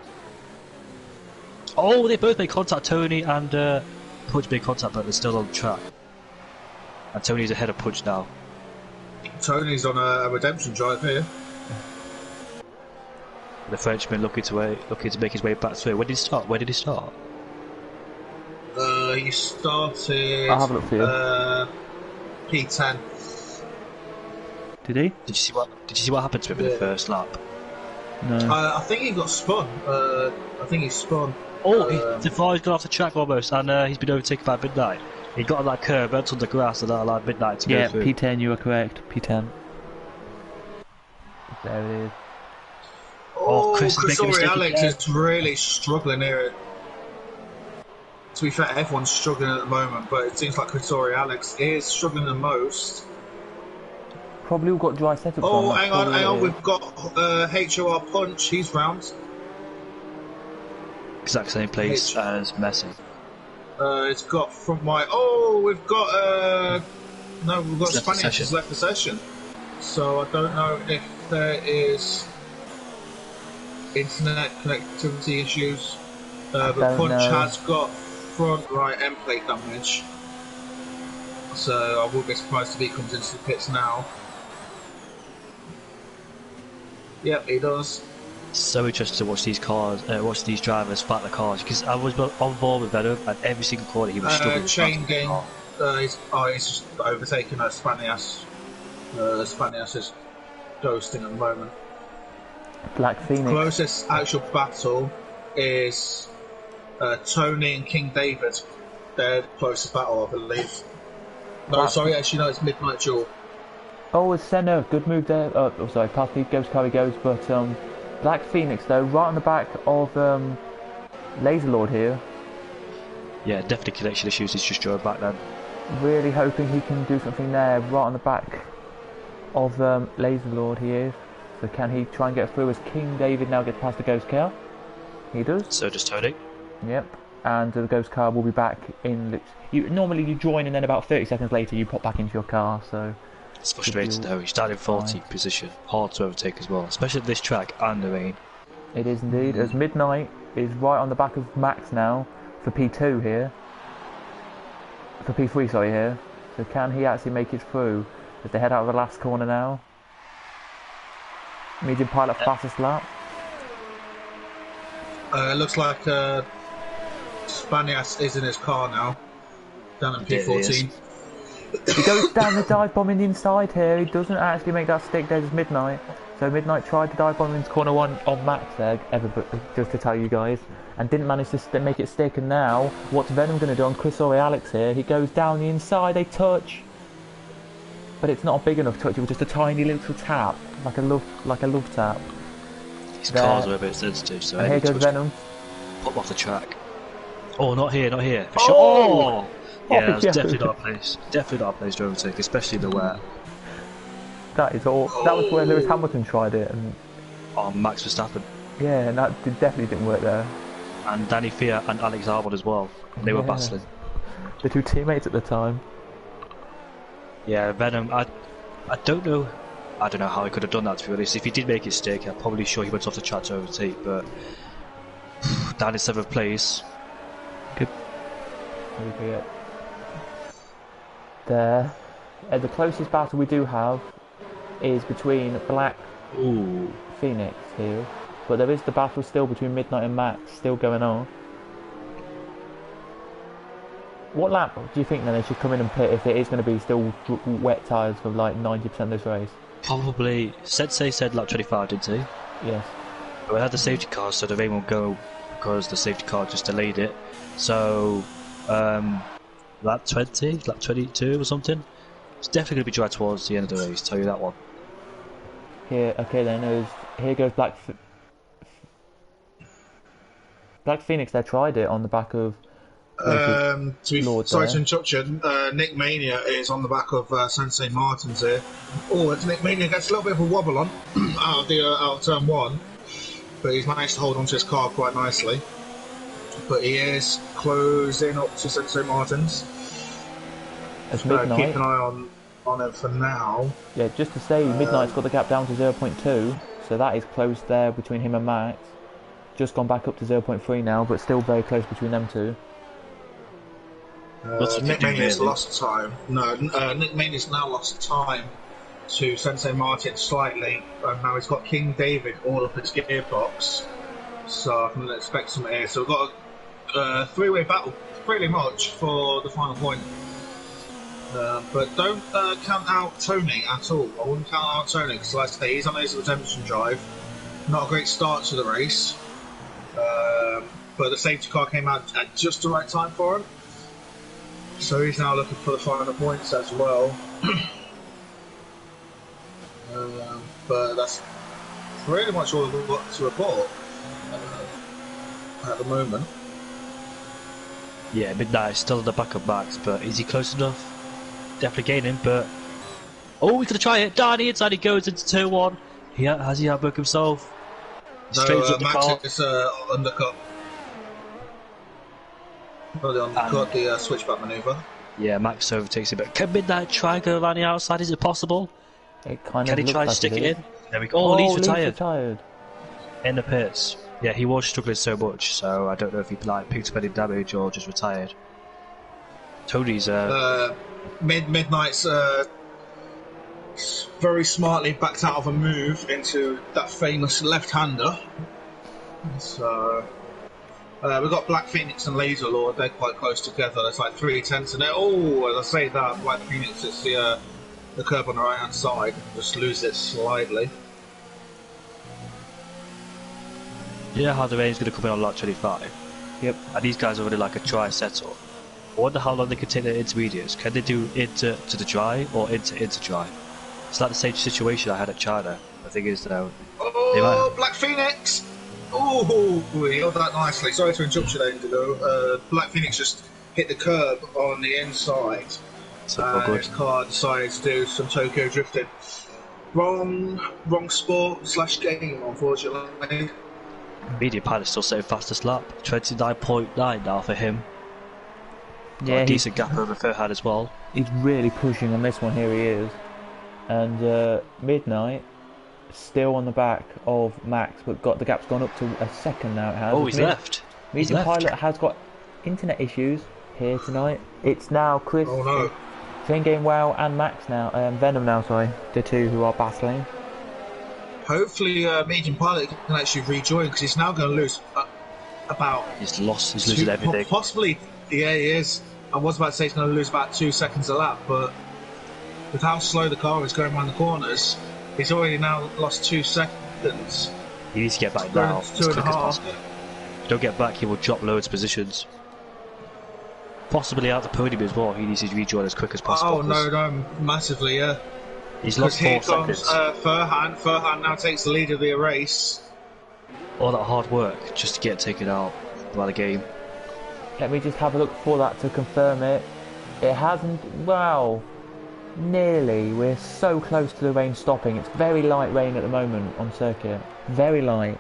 Oh, they both made contact, Tony and Punch made contact, but they're still on the track. And Tony's ahead of Punch now. Tony's on a redemption drive here. The Frenchman looking to make his way back through. When did he start? Where did he start? He started. I'll have a look for you. P10. Did he? Did you see what happened to him in the first lap? No. I think he got spun. I think he spun. Oh, the fly's gone off the track almost, and he's been overtaken by Midnight. He got on that curve, went on the grass, and that allowed Midnight to Yeah, go through. P10, you are correct. P10. There it is. Oh, Chris is making a mistake Alex again. is really struggling here. To be fair, everyone's struggling at the moment, but it seems like Alex is struggling the most. Probably all got dry setups Oh, on. hang on, we've got HOR Punch, he's round. Exact same place as Messi. It's got front right. Oh, we've got Spanish has left the session. So I don't know if there is internet connectivity issues. But Punch has got front right end plate damage. So I wouldn't be surprised if he comes into the pits now. Yep, he does. So interesting to watch these drivers fight the cars, because I was on board with Venom, and every single corner he was struggling. Chain gang. He's just overtaken Spanias. Spanias is ghosting at the moment. Black Phoenix. Closest actual battle is Tony and King David. They're the closest battle, I believe. No, sorry, actually, no, it's Midnight Duel. Oh, it's Senna. Good move there. Oh, sorry, past me goes, Curry goes, but Black Phoenix though, right on the back of Laser Lord here. Yeah, definitely connection issues. He's just drove back then. Really hoping he can do something there, right on the back of Laser Lord he is. So can he try and get through as King David now gets past the Ghost car? He does. So does Tony. Yep. And the Ghost car will be back in. Normally you join and then about 30 seconds later you pop back into your car. So It's frustrating though. He started in 14th position, hard to overtake as well, especially at this track and the rain. it is indeed. As Midnight is right on the back of Max now for P2 here. For P3, sorry, here. So can he actually make it through as they head out of the last corner now? Medium pilot fastest lap. Looks like Spanias is in his car now. Down in P14. He goes down the dive bomb in the inside here. He doesn't actually make that stick. There's Midnight. So Midnight tried to dive bomb into corner 1 on Max there, just to tell you guys, and didn't manage to make it stick. And now, what's Venom going to do on Chris or Alex here? He goes down the inside. They touch, but it's not a big enough touch. It was just a tiny little tap, like a love tap. His cars are a bit sensitive, so and here goes Venom. Pop off the track. Oh, not here. For Oh! sure. Oh! Yeah, Oh, that's yeah. definitely not a place. Definitely not a place to overtake, especially in the wet. That is all. That was where Lewis Hamilton tried it, and Max Verstappen. yeah, and that definitely didn't work there. And Danny Fiat and Alex Albon as well. They were battling. The two teammates at the time. Yeah, Venom. I don't know. I don't know how he could have done that, to be honest. If he did make it stick, I'm probably sure he went off the track to overtake. But down in 7th place. Good. There. The closest battle we do have is between Black Phoenix here, but there is the battle still between Midnight and Max still going on. What lap do you think then they should come in and pit if it is going to be still wet tyres for like 90% of this race? Probably. Sensei said lap 25, didn't he? Yes. But we had the safety car, so the rain won't go because the safety car just delayed it. So, lap 20, lap 22 or something. It's definitely going to be dry towards the end of the race, tell you that one. Here, okay then, here goes Black Phoenix. They tried it on the back of sorry to interrupt you. Nick Mania is on the back of Sensei Martin's here. Oh, it's Nick Mania gets a little bit of a wobble on out of turn 1, but he's managed to hold on to his car quite nicely. but he is closing up to Sensei Martin's. As Midnight. Keep an eye on him for now. Yeah, just to say, Midnight's got the gap down to 0.2, so that is close there between him and Max. Just gone back up to 0.3 now, but still very close between them two. Nick Mania's lost time. No, Nick Mania's now lost time to Sensei Martin slightly, and now he's got King David all up his gearbox. So I can expect something here. So we've got a three-way battle, pretty much, for the final point. But don't count out Tony at all. I wouldn't count out Tony because, like I say, he's on his redemption drive. Not a great start to the race, but the safety car came out at just the right time for him. So he's now looking for the final points as well. But that's pretty much all we've got to report at the moment. Yeah, Midnight still in the back of Max, but is he close enough? Definitely gaining, but oh, he's gonna try it. Down the inside he goes into turn one. Has he outbooked himself? No, Max is undercut. The undercut, the switchback manoeuvre. Yeah, Max overtakes it, but can Midnight try and go around the outside? Is it possible? Can he try and stick it in? There we go. Oh, Lee's retired. In the pits. Yeah, he was struggling so much, so I don't know if he picked up any damage or just retired. Tony's Midnight's very smartly backed out of a move into that famous left-hander. So we've got Black Phoenix and Laser Lord. They're quite close together. There's like 3/10 in it. Oh, as I say that, Black Phoenix is the curb on the right-hand side. Just lose it slightly. Yeah, how the rain's going to come in on lap 25. Yep. And these guys are already like a dry settle. I wonder how long they can take their intermediates. Can they do into to the dry or into dry? It's like the same situation I had at China. The thing is, though. Oh, Black Phoenix! Oh, he held that nicely. Sorry to interrupt you there, Indigo. Black Phoenix just hit the curb on the inside. So his car decided to do some Tokyo drifting. Wrong sport / game, unfortunately. Medium Pilot's still setting fastest lap. 29.9 now for him. Yeah, a decent gap over Furhan as well. He's really pushing on this one. Here he is, and Midnight still on the back of Max, but the gap's gone up to a second now. It has. Oh, he's left. Medium Pilot has got internet issues here tonight. It's now Chris, Game Wow, and Max now. Venom now, sorry, the two who are battling. Hopefully, Medium Pilot can actually rejoin because he's now going to lose about. He's lost. He's losing everything. Possibly. Yeah, he is. I was about to say he's going to lose about 2 seconds a lap, but with how slow the car is going around the corners, he's already now lost 2 seconds. He needs to get back now. 2.5. If you don't get back, he will drop loads of positions. Possibly out the podium as well. He needs to rejoin as quick as possible. Oh, no, massively, yeah. He's lost 4 seconds. Furhan now takes the lead of the race. All that hard work just to get taken out by the game. Let me just have a look for that to confirm it. It hasn't. Wow. Nearly. We're so close to the rain stopping. It's very light rain at the moment on circuit. Very light.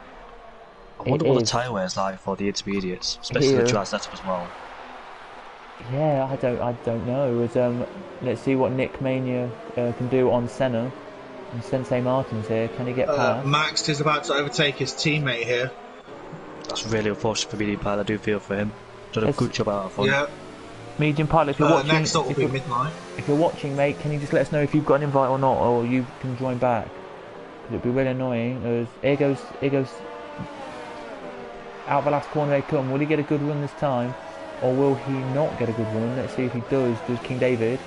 I wonder what the tyre wear is like for the intermediates, especially the dry setup as well. Yeah, I don't know. Let's see what Nick Mania can do on Senna. And Sensei Martin's here. Can he get past? Max is about to overtake his teammate here. That's really unfortunate for Medium Pilot. I do feel for him. Done a good job out of fun. Yeah. Medium Pilot, if you're watching, next stop will be Midnight. If you're watching, mate, can you just let us know if you've got an invite or not, or you can join back? It'd be really annoying. Here goes out the last corner they come. Will he get a good run this time, or will he not get a good run? Let's see if he does. Does King David?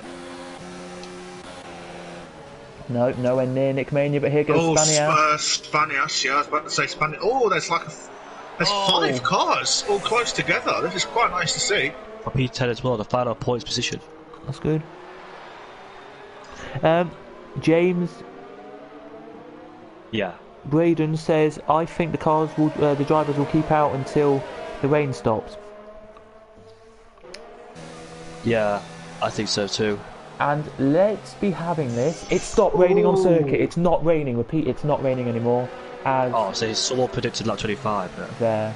No, nowhere near Nick Mania, but here goes Spanias. Spanias, yeah, I was about to say Spanias. Oh, there's 5 cars all close together. This is quite nice to see. For P10 as well, the final points position. That's good. James. Yeah. Braden says, I think the drivers will keep out until the rain stops. Yeah, I think so too. And let's be having this. It stopped raining on circuit. It's not raining. Repeat, it's not raining anymore. So it's all predicted like 25. There.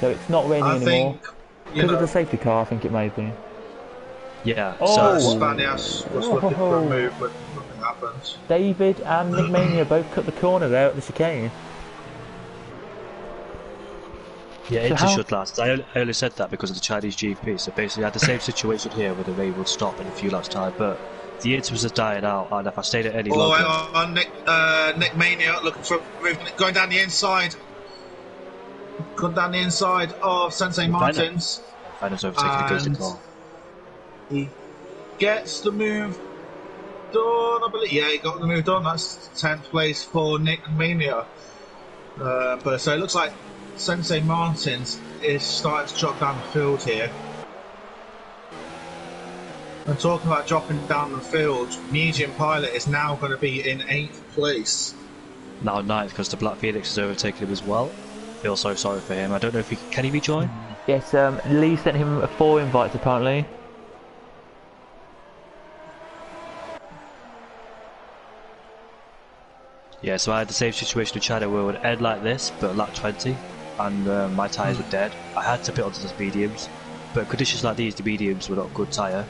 So it's not raining anymore. Because of the safety car, I think it may be. Yeah. Oh. So Spanias was looking for a move, but nothing happened. David and Nick Mania both cut the corner there at the chicane. yeah, So into how- should last. I only said that because of the Chinese GP. So basically, I had the same situation here where the rain would stop in a few laps' time, but the Inter was just dying out, and if I stayed at any longer, hang on, Nick Mania looking for movement, going down the inside. Going down the inside of Sensei Martins. Finals overtaking the goes to car. He gets the move done, I believe. Yeah, he got the move done. That's 10th place for Nick Mania. But so it looks like Sensei Martins is starting to drop down the field here. And talking about dropping down the field, Medium Pilot is now going to be in 8th place. Now 9th because the Black Phoenix has overtaken him as well. Feel so sorry for him. I don't know if can he rejoin? Yes, Lee sent him 4 invites apparently. Yeah, so I had the same situation with China where it would end like this, but lap 20, and my tyres were dead. I had to pit onto the mediums, but conditions like these, the mediums were not a good tyre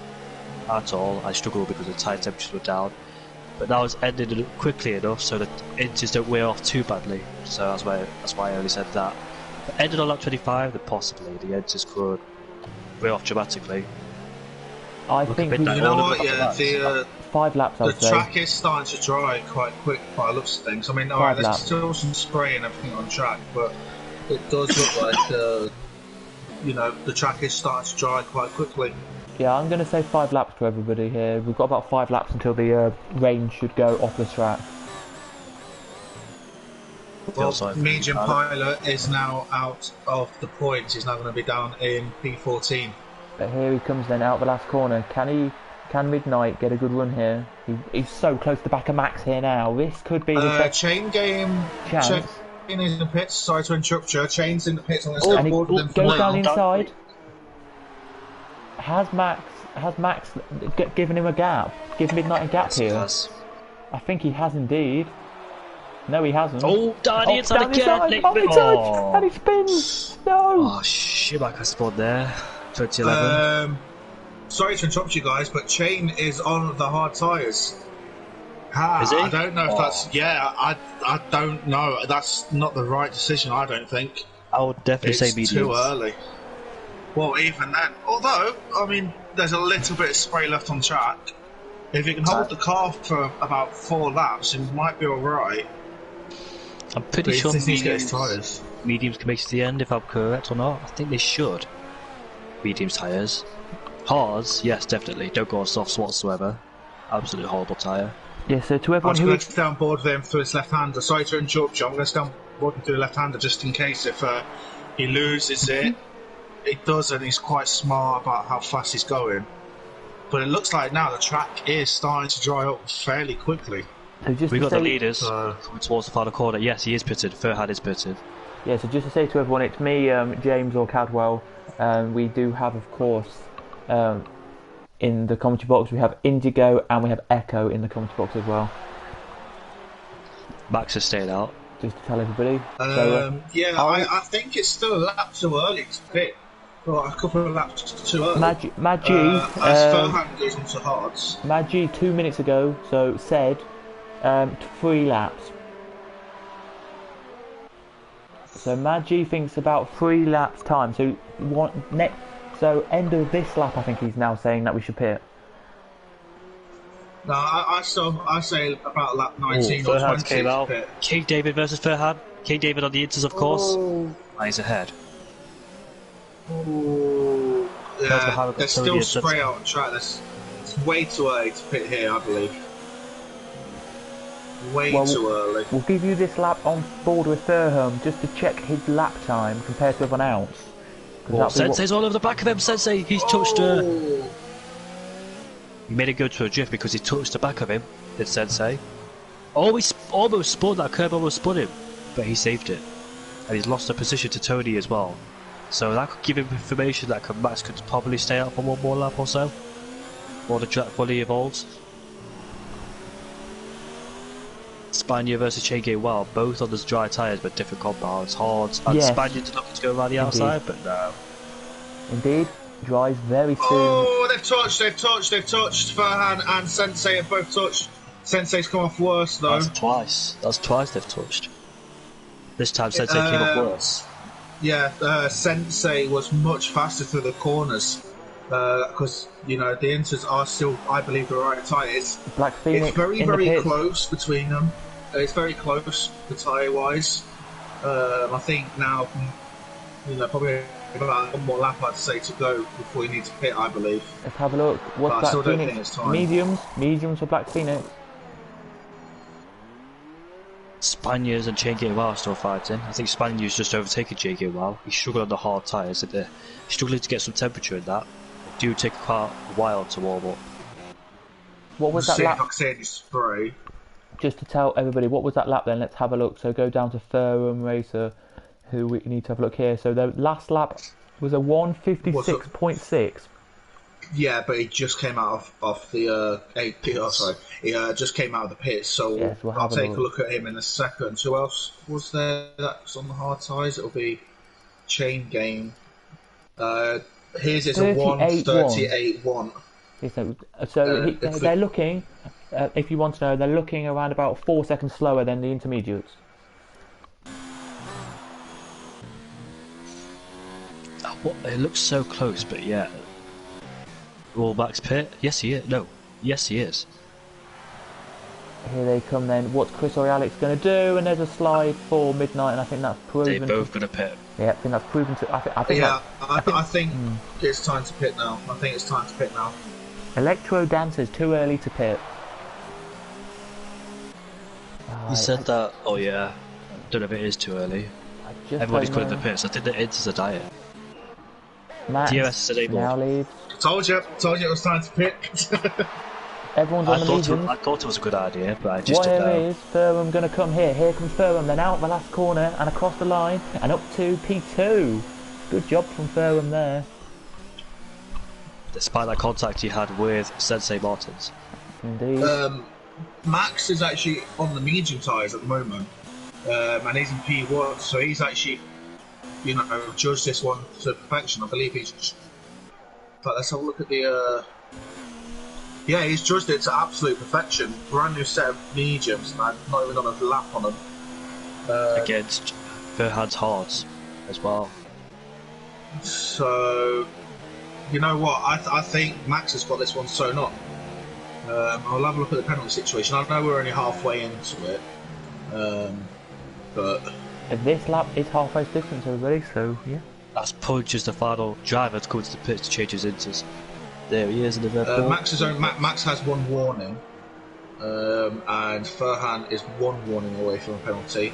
at all. I struggled because the tyre temperatures were down. But now it's ended quickly enough so that inters don't wear off too badly. So that's why I only said that. But ended on lap 25, then possibly the inters could wear off dramatically. I think we You know what? Yeah, the 5 laps. I would say. track is starting to dry quite quick by the looks of things. I mean, alright, there's still some spray and everything on track, but it does look like the track is starting to dry quite quickly. Yeah, I'm going to say 5 laps to everybody here. We've got about 5 laps until the rain should go off the track. Well, Medium Pilot is now out of the points. He's now going to be down in P14. But here he comes then out the last corner. Can Midnight get a good run here? He's so close to the back of Max here now. This could be the Chain game. chance. Chain is in the pits. Sorry to interrupt you. Chain's in the pits. I'm And he board with them for goes now. down inside. Has Max given him a gap? Give Midnight a gap here? Yes. I think he has indeed. No, he hasn't. Oh, down the inside down the again! inside. Oh, he touched! And he spins! No! Oh, shit, I spawned there. 2011. Sorry to interrupt you guys, but Chain is on the hard tyres. Is he? I don't know if that's... Yeah, I don't know. That's not the right decision, I don't think. I would definitely say It's mediums. too early. Well, even then. Although, I mean, there's a little bit of spray left on track. If you can hold the car for about 4 laps, it might be alright. I'm pretty sure mediums mediums can make it to the end, if I'm correct or not. I think they should. Mediums tyres. Hards, yes, definitely. Don't go on softs whatsoever. Absolutely horrible tyre. Yeah, so to I'm everyone just who going is... to stay on board with him through his left-hander. Sorry to interrupt you. I'm going to stay on board through the left-hander just in case if he loses it. He does, and he's quite smart about how fast he's going. But it looks like now the track is starting to dry up fairly quickly. So just We to got say, the leaders coming towards the final corner. Yes, he is pitted. Furhad is pitted. Yeah, so just to say to everyone, it's me, James or Cadwell. We do have, of course, in the commentary box, we have Indigo and we have Echo in the commentary box as well. Max has stayed out. Just to tell everybody. I think it's still a lap too early to pit. Well, a couple of laps too early. Magi, as Furhan goes into hards. Magi 2 minutes ago, so said 3 laps. So Magi thinks about 3 laps time. So so end of this lap, I think he's now saying that we should pit. No, I say about lap 19 or 20 came out. pit. King David versus Furhad. King David on the inters, of course. And he's ahead. Ooh, yeah, there's still spray out on track. It's way too early to pit here, I believe. Way too early. We'll give you this lap on board with Thurham just to check his lap time compared to everyone else. Sensei's all over the back of him. Sensei, he's touched her. He made it go to a drift because he touched the back of him, did Sensei. Oh, he almost spun, that curve almost spun him, but he saved it. And he's lost a position to Tony as well. So that could give him information that Max could probably stay out for one more lap or so. While the track fully evolves. Spaniard versus Chege, well, both on the dry tyres but different compounds. Hards and Spaniard's looking to go around the outside, but no. Indeed, dries very soon. Oh, they've touched. Furhan and Sensei have both touched. Sensei's come off worse though. That's twice they've touched. This time Sensei came up worse. Yeah, Sensei was much faster through the corners because the Inters are still, I believe, the right tight. It's Black Phoenix it's very in the very pits. close between them. It's very close, the tyre wise. I think now, probably about one more lap I'd say to go before you need to pit. I believe. Let's have a look. What's I Black still don't Phoenix? think it's time. Mediums for Black Phoenix. Spaniards and Jake Wow are still fighting. I think Spaniards just overtaken Jake Wow. He's struggling on the hard tyres. They're struggling to get some temperature in that. It do take quite a while to warm up. What was that lap? Spray. Just to tell everybody, what was that lap then? Let's have a look. So go down to Ferrum Racer, who we need to have a look here. So the last lap was a 1:56.6. Yeah, but he just came out of the sorry. He just came out of the pits, so yes, I'll take a look at him in a second. Who else was there that's on the hard tyres? It'll be Chain Game. His is a 1:38.1. So they're looking, if you want to know, they're looking around about 4 seconds slower than the intermediates. It looks so close, but yeah. Rollback's pit? Yes, he is. No. Yes, he is. Here they come then. What's Chris or Alex going to do? And there's a slide for Midnight, and I think that's proven. They're both going to pit. Yeah, I think that's proven to. I think it's time to pit now. Electro Dancer's too early to pit. He said that. Oh yeah. Don't know if it is too early. Everybody's putting the pits. I think the it's a diet. Max now leaves. Told you it was time to pit. Everyone's on the mediums. I thought it was a good idea, but I just didn't know. Where is Ferrum going to come here? Here comes Ferrum, then out the last corner and across the line and up to P2. Good job from Ferrum there. Despite that contact he had with Sensei Martins. Indeed. Max is actually on the medium tyres at the moment, and he's in P1, so he's actually, judged this one to perfection. I believe he's. But let's have a look at the. Yeah, he's judged it to absolute perfection. Brand new set of mediums, and I'm not even on a lap on them. Against Verhan's hards as well. So, you know what? I think Max has got this one sewn up. I'll have a look at the penalty situation. I know we're only halfway into it, but this lap is halfway distance, everybody. So yeah. That's Pudge as the final driver to come to the pits to change his inters. There he is in the red ball. Max has one warning, and Furhan is one warning away from a penalty.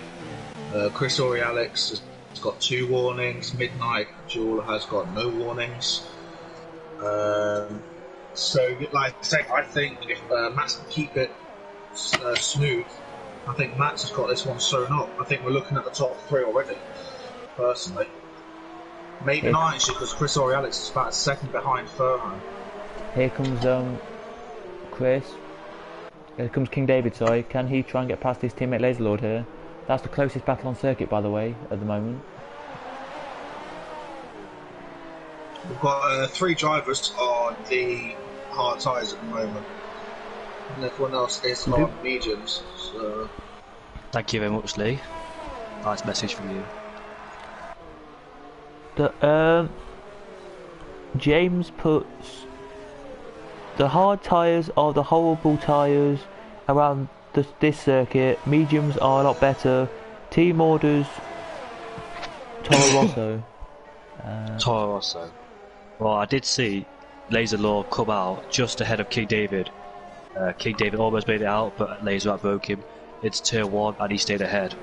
Chris or Alex has got 2 warnings. Midnight Jewel has got no warnings. So, like I say, I think if Max can keep it smooth, I think Max has got this one sewn up. I think we're looking at the top 3 already, personally. Maybe not actually, because Chris or Alex is about a second behind Furhan. Here comes Chris. Here comes King David, sorry. Can he try and get past his teammate Laserlord here? That's the closest battle on circuit, by the way, at the moment. We've got 3 drivers on the hard tyres at the moment, and everyone else is on mediums. So. Thank you very much, Lee. Nice message from you. James puts the hard tyres are the horrible tyres around this circuit. Mediums are a lot better. Team orders Toro Rosso. Toro Rosso. Well, I did see Laser Law come out just ahead of King David. King David almost made it out, but Laser outbroke him. It's tier 1 and he stayed ahead.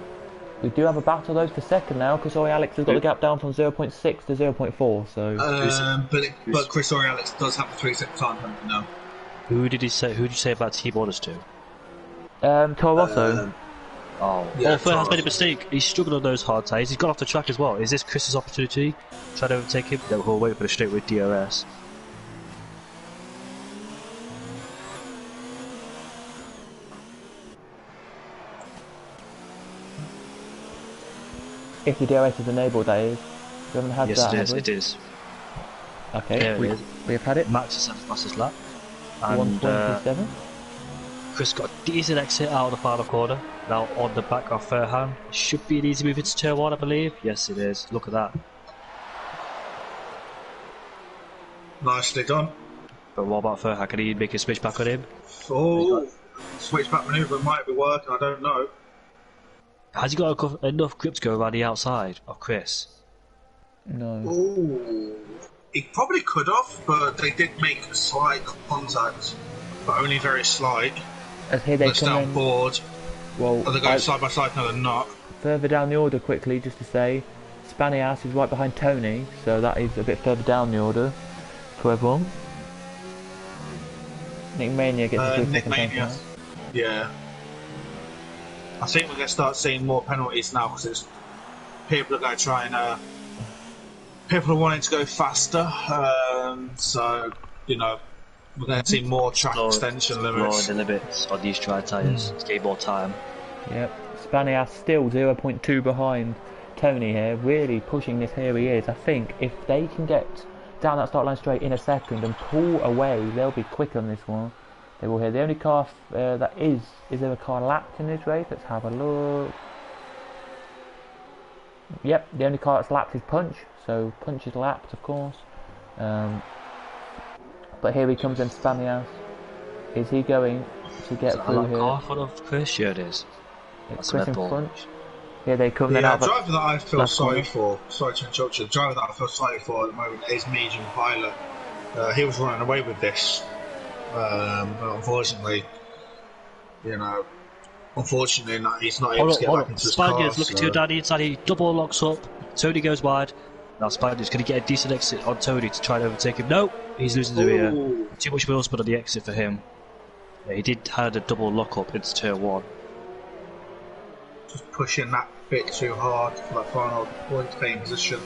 We do have a battle though for second now, because Alex has got the gap down from 0.6 to 0.4. So, but Chris Alex does have a 3-second time limit now. Who did you say about team orders to? Toro Rosso. Fur has made a mistake. He's struggling on those hard tyres. He's gone off the track as well. Is this Chris's opportunity? Try to overtake him? No, he'll wait for the straight with DRS. If the DRS is enabled, that is. We haven't had that, yes, it is. Okay, There it is. we have had it. Max is 7th fastest lap. And 1:27. Chris got a decent exit out of the final corner. Now on the back of Fairham. Should be an easy move into turn 1, I believe. Yes, it is. Look at that. Nicely done. But what about Fairham? Can he make a switch back on him? Oh, switchback manoeuvre might be working, I don't know. Has he got enough grip to go around the outside of Chris? No. Oh, he probably could have, but they did make slight contact, but only very slight. As here they Let's come down in. board. Well, Are they going side by side? No, they're not. further down the order quickly, just to say, Spanias is right behind Tony, so that is a bit further down the order for everyone. Nick Mania gets a good Nick second time Mania. now. Yeah. I think we're going to start seeing more penalties now because people are going to try and people are wanting to go faster. So you know we're going to see more track extension limits. The limits on these dry tyres. To gain more time. Yep. Spanias still 0.2 behind Tony here, really pushing this. Here he is. I think if they can get down that start line straight in a second and pull away, they'll be quick on this one. They will here. The only car that is there a car lapped in this race? Let's have a look. Yep, the only car that's lapped is Punch, so Punch is lapped, of course. But here he comes in, Spanias. Is he going to get through here? Car in front of Chris? Yeah, it is. It's Chris in front. Here they come. Yeah, out the driver that I feel sorry corner. for, sorry to interrupt you, the driver that I feel sorry for at the moment is Medium Pilot. He was running away with this. But unfortunately, he's not able to get back into his car. Spaniard's looking to Danny inside, he double locks up, Tony goes wide. Now Spaniard's going to get a decent exit on Tony to try and overtake him. No, he's losing the rear. Too much wheel spin on the exit for him. Yeah, he did have a double lock up into turn 1. Just pushing that bit too hard for that final point paying position.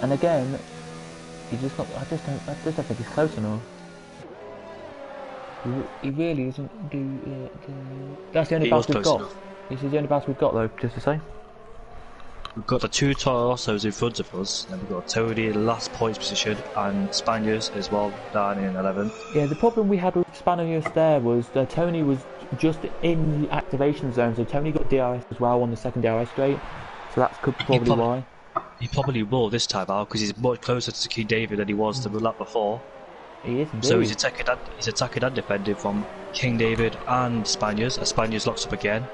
And again, I just don't think he's close enough. He really isn't. That's the only pass we've got. This is the only pass we've got, though. Just to say. We've got the 2 Toro Rossos in front of us, and we've got Tony in the last points position, and Spaniards as well down in 11th. Yeah, the problem we had with Spaniards there was Tony was just in the activation zone, so Tony got DRS as well on the second DRS straight, so that's probably why. He probably will this time out because he's much closer to King David than he was the lap before. He is indeed. So he's attacking and defending from King David and Spaniards, as Spaniards locks up again.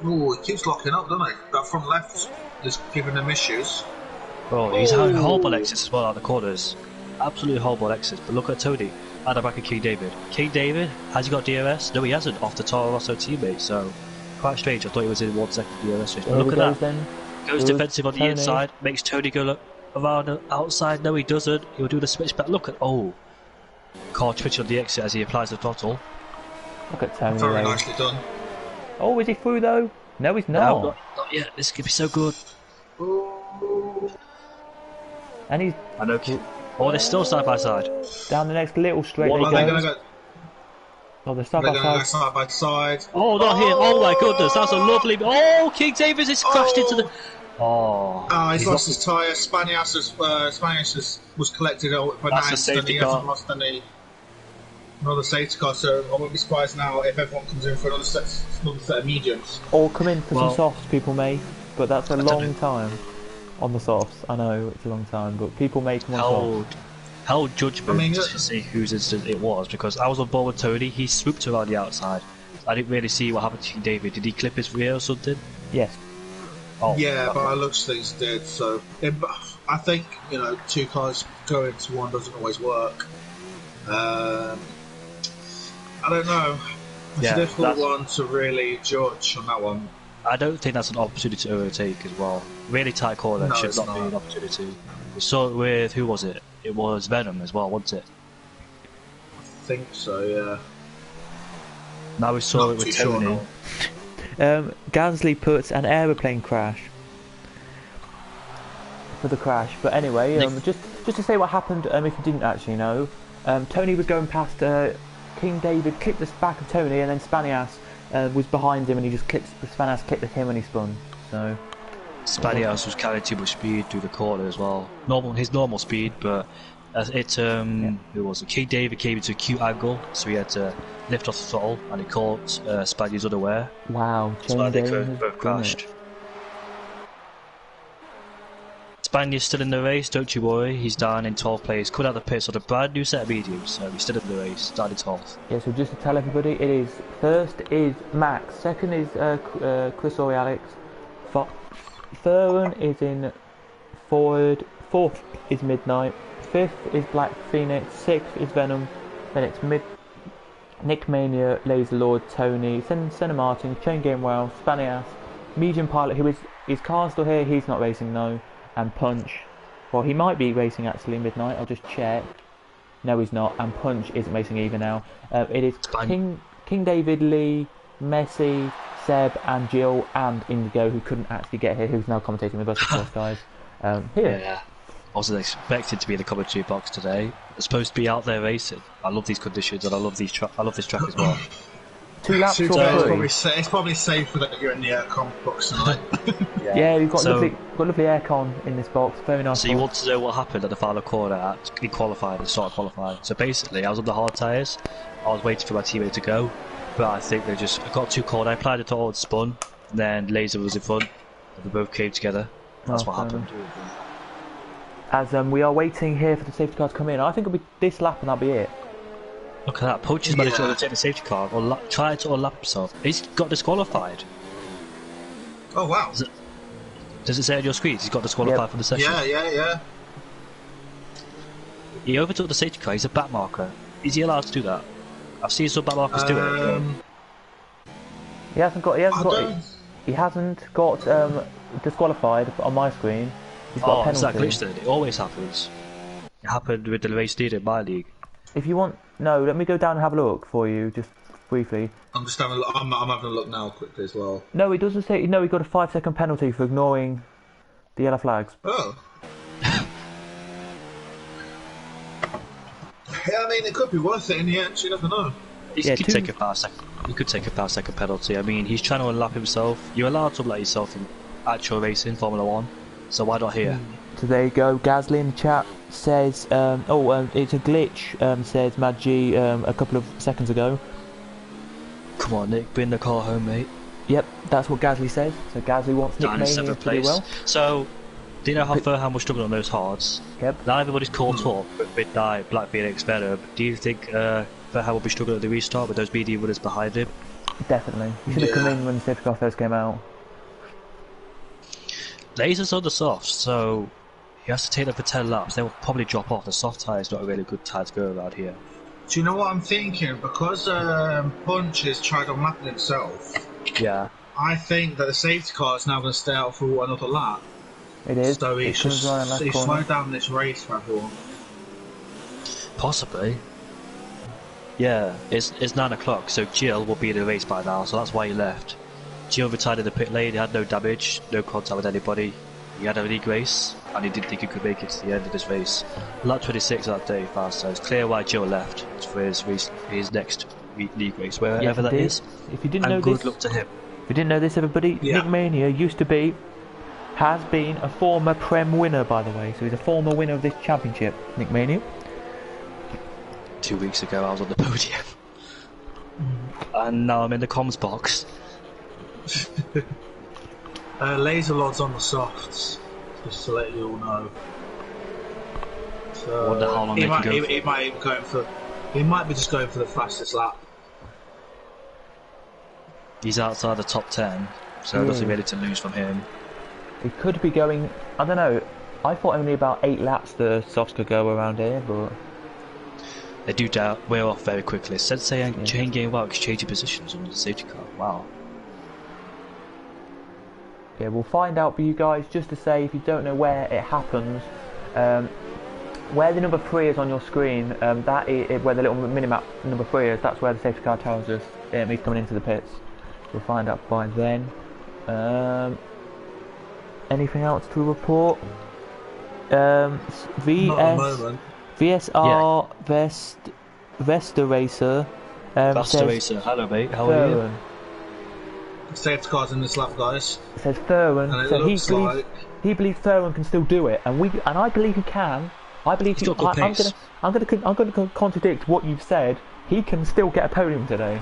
Oh, he keeps locking up, doesn't he? That front left is giving him issues. Oh, he's having horrible exits as well out the corners. Absolutely horrible exits. But look at Tony at the back of King David. King David, has he got DRS? No, he hasn't, off the Toro Rosso teammate, so quite strange. I thought he was in 1 second DRS race. But look at that. Then. Goes defensive on the inside, makes Tony go around the outside. No, he doesn't. He'll do the switch back. Look at, car twitch on the exit as he applies the throttle. Look at Tony. Very nicely done. Oh, is he through though? No, he's not. No, not yet. This could be so good. And he's. I know. Oh, they're still side by side. Down the next little straight They're going to go. Oh, they're side by side. Side by side. Oh, not here. Oh my goodness, that's a lovely. Oh, King Davis has crashed into the. Oh. He's lost his tyre. Spanias was collected by That's a 9th, safety and he car. hasn't lost another safety car, so I won't be surprised now if everyone comes in for another set of mediums. Or come in for some softs, people may, but that's a long know. time on the softs. I know it's a long time, but people may come on softs. Held judgment to see whose incident it was, because I was on board with Tony. He swooped around the outside. I didn't really see what happened to King David. Did he clip his rear or something? Yes. Oh, yeah, but I looks things did. So I think 2 cars going to 1 doesn't always work. I don't know. It's a difficult one to really judge on that one. I don't think that's an opportunity to overtake as well. Really tight corner should not be an opportunity. We saw it with, who was it? It was Venom as well, wasn't it? I think so, yeah. Now we saw it with Tony. Gansley puts an aeroplane crash for the crash. But anyway, just to say what happened, if you didn't actually know, Tony was going past King David, clipped the back of Tony, and then Spanias was behind him, and he just Spanias clipped him when he spun. So Spanias was carrying too much speed through the corner as well. His normal speed, but it was King David came into a cute angle, so he had to lift off the throttle, and he caught Spaniards unaware. wow, That's why they both both crashed. Spaniard's still in the race, don't you worry. He's down in 12th place, coming out the pits on a brand new set of mediums, so he's still in the race, down in 12th. Yeah, so just to tell everybody, it is first is Max, second is Chris or Alex, third is in forward, fourth is Midnight, fifth is Black Phoenix, sixth is Venom, then it's Nick Mania, Laser Lord, Tony, Senna Martin, Chain Game Wow, Spanias, Medium Pilot, who is car still here, he's not racing no, and Punch. Well, he might be racing actually Midnight, I'll just check. No, he's not, and Punch isn't racing either now. It is King David, Lee, Messi, Seb, and Jill, and Indigo, who couldn't actually get here, who's now commentating with us, of course, guys. Here. Yeah. I wasn't expected to be in the commentary box today. I'm supposed to be out there racing. I love these conditions, and I love this track as well. 2 laps or 3? It's probably safer that you're in the aircon box tonight. Yeah, we've got lovely aircon in this box. Very nice. So you want to know what happened at the final corner in qualifying, the start of qualifying. So basically, I was on the hard tyres. I was waiting for my teammate to go, but I think I got too cold. I applied it all and spun, and then Laser was in front, and they both came together. That's what happened. As we are waiting here for the safety car to come in, I think it'll be this lap and that'll be it. Look at that, Punch has managed to overtake the safety car, or try to unlap himself. He's got disqualified. Oh wow. Does it say on your screen he's got disqualified from the session? Yeah. He overtook the safety car, he's a back marker. Is he allowed to do that? I've seen some back markers do it. He hasn't got disqualified on my screen. He's got a penalty. Is that glitch then? It always happens. It happened with the race leader in my league. If you want, let me go down and have a look for you, just briefly. I'm just having a look. I'm having a look now quickly as well. No, it doesn't say. No, he got a 5-second penalty for ignoring the yellow flags. Oh. Yeah, I mean, it could be worth it in the end. You never know. He could take a 5-second penalty. I mean, he's trying to unlap himself. You're allowed to unlap yourself in actual racing, Formula 1. So why not here? So there you go. Gasly in the chat says, it's a glitch, says Mad G a couple of seconds ago. Come on, Nick, bring the car home, mate. Yep, that's what Gasly says. So Gasly wants Nick Mania to do well. So, do you know how much struggle on those hards? Yep. Now everybody's caught up with Midnight, Black Phoenix, Venom. Do you think Verhan will be struggling at the restart with those BD runners behind him? Definitely. He should have come in when the safety car first came out. Laser's on the softs, so he has to take them for 10 laps. They will probably drop off. The soft tyre is not a really good tyre to go around here. Do you know what I'm thinking? Because Punch has tried on mapping himself. Yeah. I think that the safety car is now going to stay out for another lap. It is. So he's slowed down this race for everyone. Possibly. Yeah, it's 9 o'clock, so Jill will be in the race by now, so that's why he left. Jill retired in the pit lane, he had no damage, no contact with anybody. He had a league race, and he didn't think he could make it to the end of this race. Lap 26 out of 35, so it's clear why Jill left for his next league race, wherever that is. If you didn't know good this, luck to him. If you didn't know this, everybody, Nick Mania has been a former Prem winner, by the way. So he's a former winner of this championship, Nick Mania. 2 weeks ago, I was on the podium, and now I'm in the comms box. Laser Lord's on the softs, just to let you all know. So I wonder how long he might be just going for the fastest lap. He's outside the top 10, so nothing really to lose from him. He could be going, I don't know, I thought only about 8 laps the softs could go around here, but... They do wear off very quickly. Sensei and Chain Game Wow exchanging positions on the safety car. Wow. Yeah, we'll find out for you guys, just to say, if you don't know where it happens, where the number 3 is on your screen, that is where the little minimap number 3 is, that's where the safety car tells us he's coming into the pits. We'll find out by then. Anything else to report? VSR Vesta Racer Vesta Racer, hello mate, how are you? Safety cars in this lap, guys. It says Thurman, And it so looks like he believes Thurman can still do it, and I believe he can. I believe He's got good pace. I'm gonna contradict what you've said. He can still get a podium today.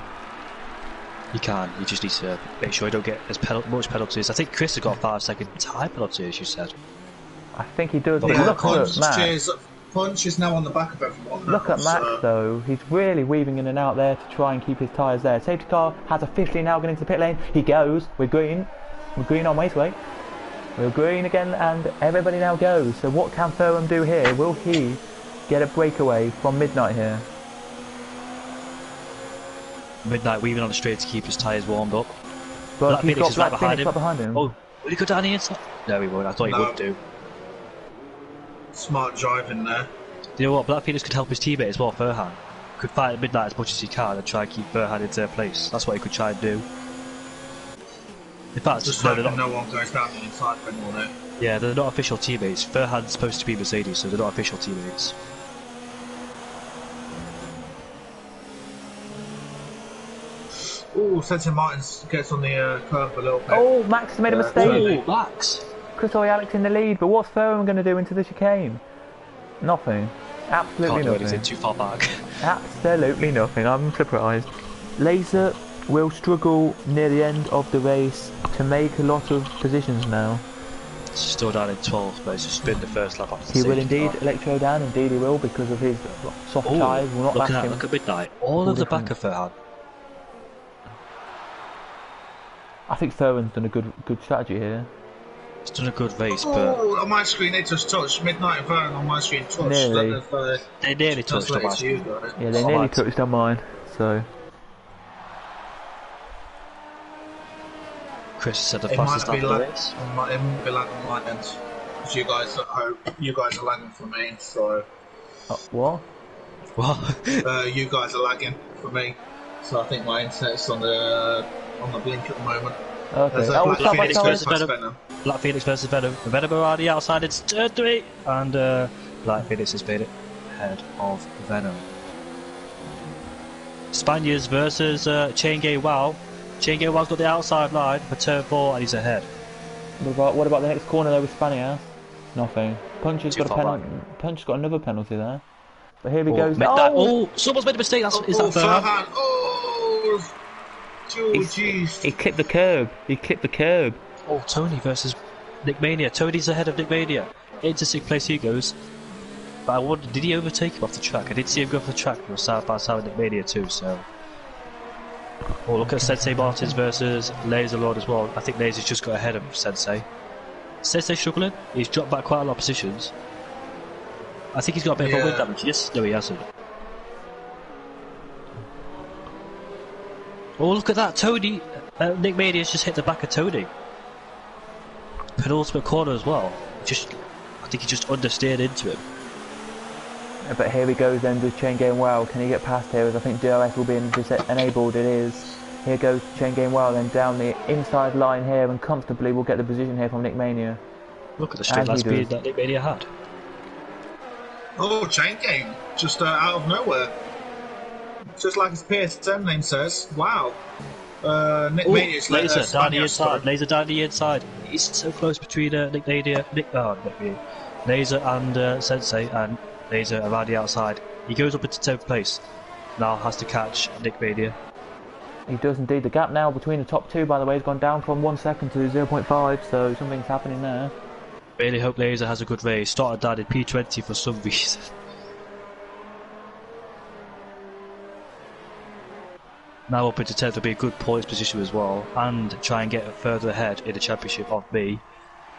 You can. You just need to make sure you don't get as much penalties. I think Chris has got a 5-second time penalty, as you said. I think he does. Yeah, Look at Max. Punch is now on the back of everyone. Look at Max though. He's really weaving in and out there to try and keep his tyres there. Safety car has officially now gone into the pit lane. He goes. We're green. We're green on Wasteway. We're green again, and everybody now goes. So what can Thurman do here? Will he get a breakaway from Midnight here? Midnight weaving on the straight to keep his tyres warmed up. But Black Phoenix is right behind him. behind him. Oh, will he go down the inside? No, he won't. I thought he would do. Smart driving there. You know what? Black Phoenix could help his teammate as well, Furhan. Could fight at Midnight as much as he can and try and keep Furhan in third place. That's what he could try and do. In fact, just hoping no one goes down the inside for anyone there. Yeah, they're not official teammates. Furhan's supposed to be Mercedes, so they're not official teammates. Oh, Sensei Martins gets on the curve a little bit. Oh, Max has made a mistake. Oh, Max! Chris Alex in the lead, but what's Thurman going to do into the chicane? Nothing. Absolutely Can't do nothing. anything too far back. Absolutely nothing. I'm surprised. Laser will struggle near the end of the race to make a lot of positions now. Still down in 12th, but he's just been the first lap after the He will safety indeed car. electro down. Indeed, he will because of his soft tyres. Will not look last at him. Look at Midnight. All of the back of Furhan. I think Thurman's done a good strategy here. He's done a good race, but on my screen they just touched. Midnight and Vern on my screen touched. Nearly. they nearly touched on my screen. Yeah, they nearly touched on mine. So Chris said the it fastest might be lap of the lag. race. It might be lagging on my end. Because you guys are lagging for me. So what? What? you guys are lagging for me. So I think my internet's on the blink at the moment. Okay. Black Black Phoenix Phoenix versus Venom. Black Phoenix versus Venom. Venom are on the outside, it's turn 3, and Black Phoenix has made it ahead of Venom. Spaniards versus Chain Gay Wow. Chain Gay Wow's got the outside line for turn 4 and he's ahead. What about the next corner there with Spanier? Nothing. Punch has got a penalty. Punch has got another penalty there. But here he goes. Oh, someone's made a mistake. Is that Furhan? Oh, jeez. He clipped the curb. Oh, Tony versus Nick Mania. Tony's ahead of Nick Mania. Into 6th place he goes. But I wondered, did he overtake him off the track? I did see him go off the track. He was side by side with Nick Mania too, so. Oh, look at Sensei Martins versus Laser Lord as well. I think Laser's just got ahead of Sensei. Sensei struggling. He's dropped back quite a lot of positions. I think he's got a bit of a wind damage. Yes? No, he hasn't. Oh, look at that. Tony. Nick Mania's just hit the back of Tony. Penultimate corner as well. I think he just understeered into him. But here he goes then with Chain Game Wow. Can he get past here? As I think DRS will be enabled. It is. Here goes Chain Game Wow then down the inside line here and comfortably will get the position here from Nick Mania. Look at the straight line speed that Nick Mania had. Oh, Chain Game. Just out of nowhere. Just like his PSM name says. Wow. Nick Mania's Laser down the inside. Laser down the inside. He's so close between Nick Mania, Laser and Sensei, and Laser around the outside. He goes up into 10th place. Now has to catch Nick Mania. He does indeed. The gap now between the top two, by the way, has gone down from 1 second to 0.5, so something's happening there. Really hope Laser has a good race. Started down in P20 for some reason. Now up into 10th will be a good points position as well, and try and get further ahead in the championship of me.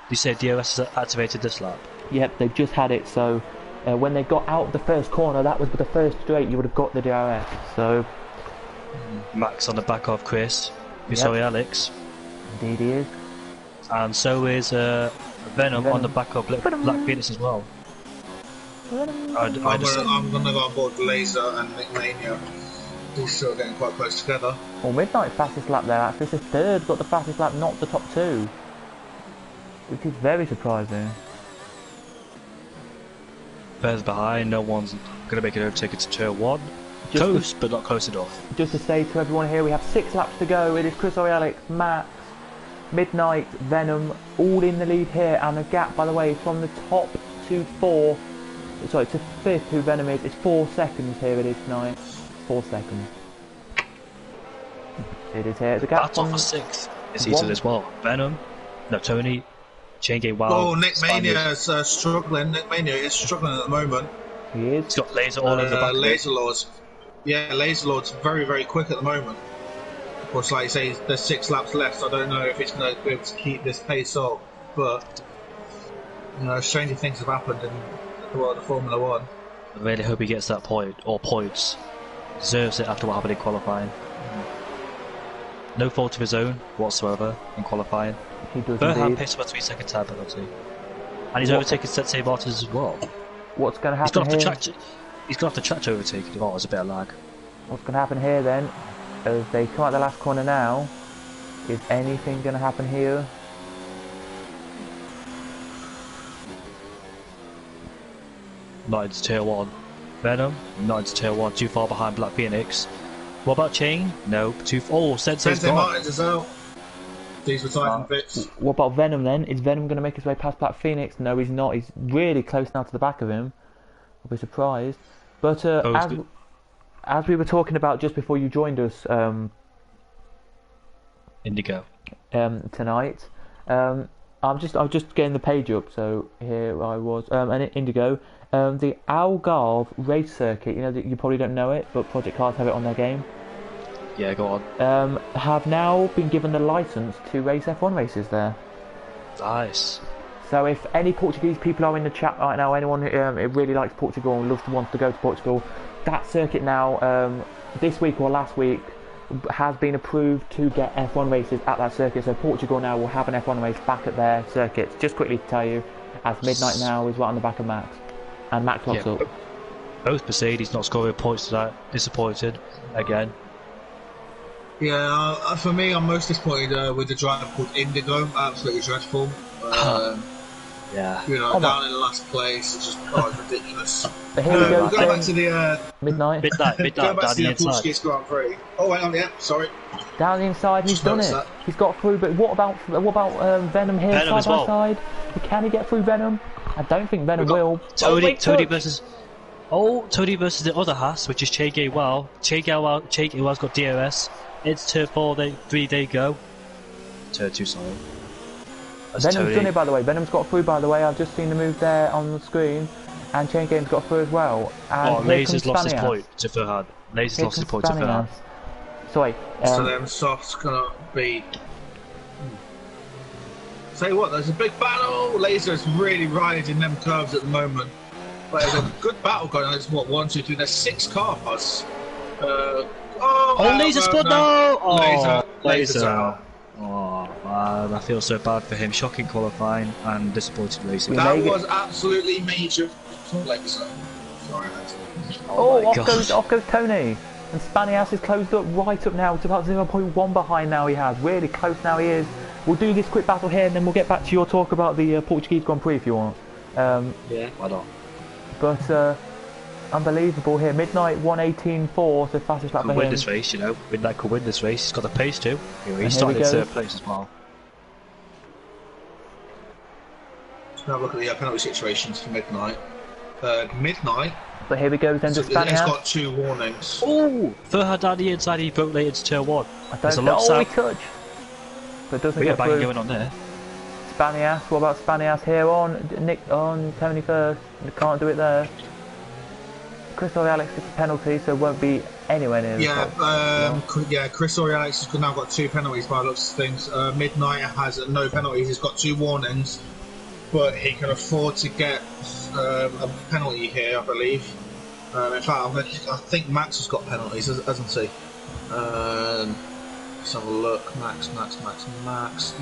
You said DRS has activated this lap? Yep, they've just had it, so when they got out of the first corner, that was the first straight, you would have got the DRS, so... Max on the back of Chris. Sorry, Alex. Indeed he is. And so is Venom on the back of Black Phoenix as well. I'm gonna go on board Laser and Nick Mania. They're still getting quite close together. Well, Midnight fastest lap there, actually. This is third, got the fastest lap, not the top two. Which is very surprising. Further behind, no one's going to make an overtake into turn 1. Close, but not close enough. Just to say to everyone here, we have 6 laps to go. It is Chris Alex, Max, Midnight, Venom, all in the lead here, and the gap, by the way, from the top to 4, sorry, to 5th, who Venom is 4 seconds here. It is tonight, 4 seconds. It is here. The gap That's off for 6th. It's easy as well. Venom, no Tony, Chain Gate Wild. Oh, Nick Mania is struggling. Nick Mania is struggling at the moment. He is. He's got laser all over the back. Laser Lords. Yeah, Laser Lord's very, very quick at the moment. Of course, like you say, there's 6 laps left. So I don't know if it's going to be able to keep this pace up, but you know, stranger things have happened in the world of Formula One. I really hope he gets that point or points. He deserves it after what happened in qualifying. No fault of his own whatsoever in qualifying. He does Verhan picks up a 3-second time penalty, and he's overtaken Sensei Martins as well. What's going to happen here? He's got to track to overtake. Oh, there's a bit of lag. What's going to happen here then, as they come out the last corner now? Is anything going to happen here? Not into tier 1. Venom, not into tier 1. Too far behind Black Phoenix. What about Chain? No. Sensei's gone. Martins as well. These were Titan bits. What about Venom then? Is Venom going to make his way past Black Phoenix? No, he's not. He's really close now to the back of him. I'll be surprised. But as we were talking about just before you joined us, Indigo. Tonight, I was just getting the page up. So here I was, and Indigo, the Algarve race circuit. You know, you probably don't know it, but Project Cars have it on their game. Yeah, go on. Have now been given the license to race F1 races there. Nice. So if any Portuguese people are in the chat right now, anyone who really likes Portugal and wants to go to Portugal, that circuit now, this week or last week, has been approved to get F1 races at that circuit. So Portugal now will have an F1 race back at their circuits. Just quickly to tell you, as Midnight now is right on the back of Max. And Max locks up. Both Mercedes not scoring points tonight. Disappointed again. Yeah, for me, I'm most disappointed with the driver called Indigo. Absolutely dreadful. Yeah. You know, down in the last place, it's just ridiculous. But here we go. Go back to the Midnight. Go back to down the the inside. Portuguese Grand Prix. Oh, hang on, yeah, sorry. Down the inside, he's done it. That. He's got through. But what about Venom here, Venom side by side? Can he get through Venom? I don't think Venom will. Tony versus the other Haas, which is Che Guevara. Che Guevara's got DRS. It's turn 3 they go. Turn 2, sorry. Venom's done it, by the way. Venom's got through, by the way. I've just seen the move there on the screen. And Chain Game's got through as well. And Laser's lost his point to Furhan. Laser's lost his point to Furhan. Sorry. So then Soft's gonna be... Say what, there's a big battle! Laser's really riding them curves at the moment. But there's a good battle going on. There's what, 1, 2, 3, there's 6 cars. Laser spot now! Oh, Laser's out. Oh man, I feel so bad for him. Shocking qualifying and disappointing racing. That was absolutely major. Laser. Sorry, off goes Tony. And Spanias is closed up right up now. It's about 0.1 behind now he has. Really close now he is. We'll do this quick battle here and then we'll get back to your talk about the Portuguese Grand Prix if you want. Yeah, why not? But unbelievable here. Midnight 1:18.4, the fastest lap for him. Could win this race, you know. Midnight could win this race. He's got the pace too. He's starting in 3rd place as well. Let's have a look at the penalty situations for Midnight. Midnight. But here we go then to Spanias. He's got 2 warnings. Oh! Furhan down the inside, he broke late into turn 1. I don't know. Oh, he touched. But doesn't get through. Going on there. Spanias, what about Spanias here on Tony first? Can't do it there. Chris Alex gets a penalty, so won't be anywhere near the yeah, Chris Alex has now got 2 penalties by the looks of things. Midnight has no penalties, he's got 2 warnings, but he can afford to get a penalty here, I believe. In fact, I think Max has got penalties, hasn't he? Let's have a look. Max.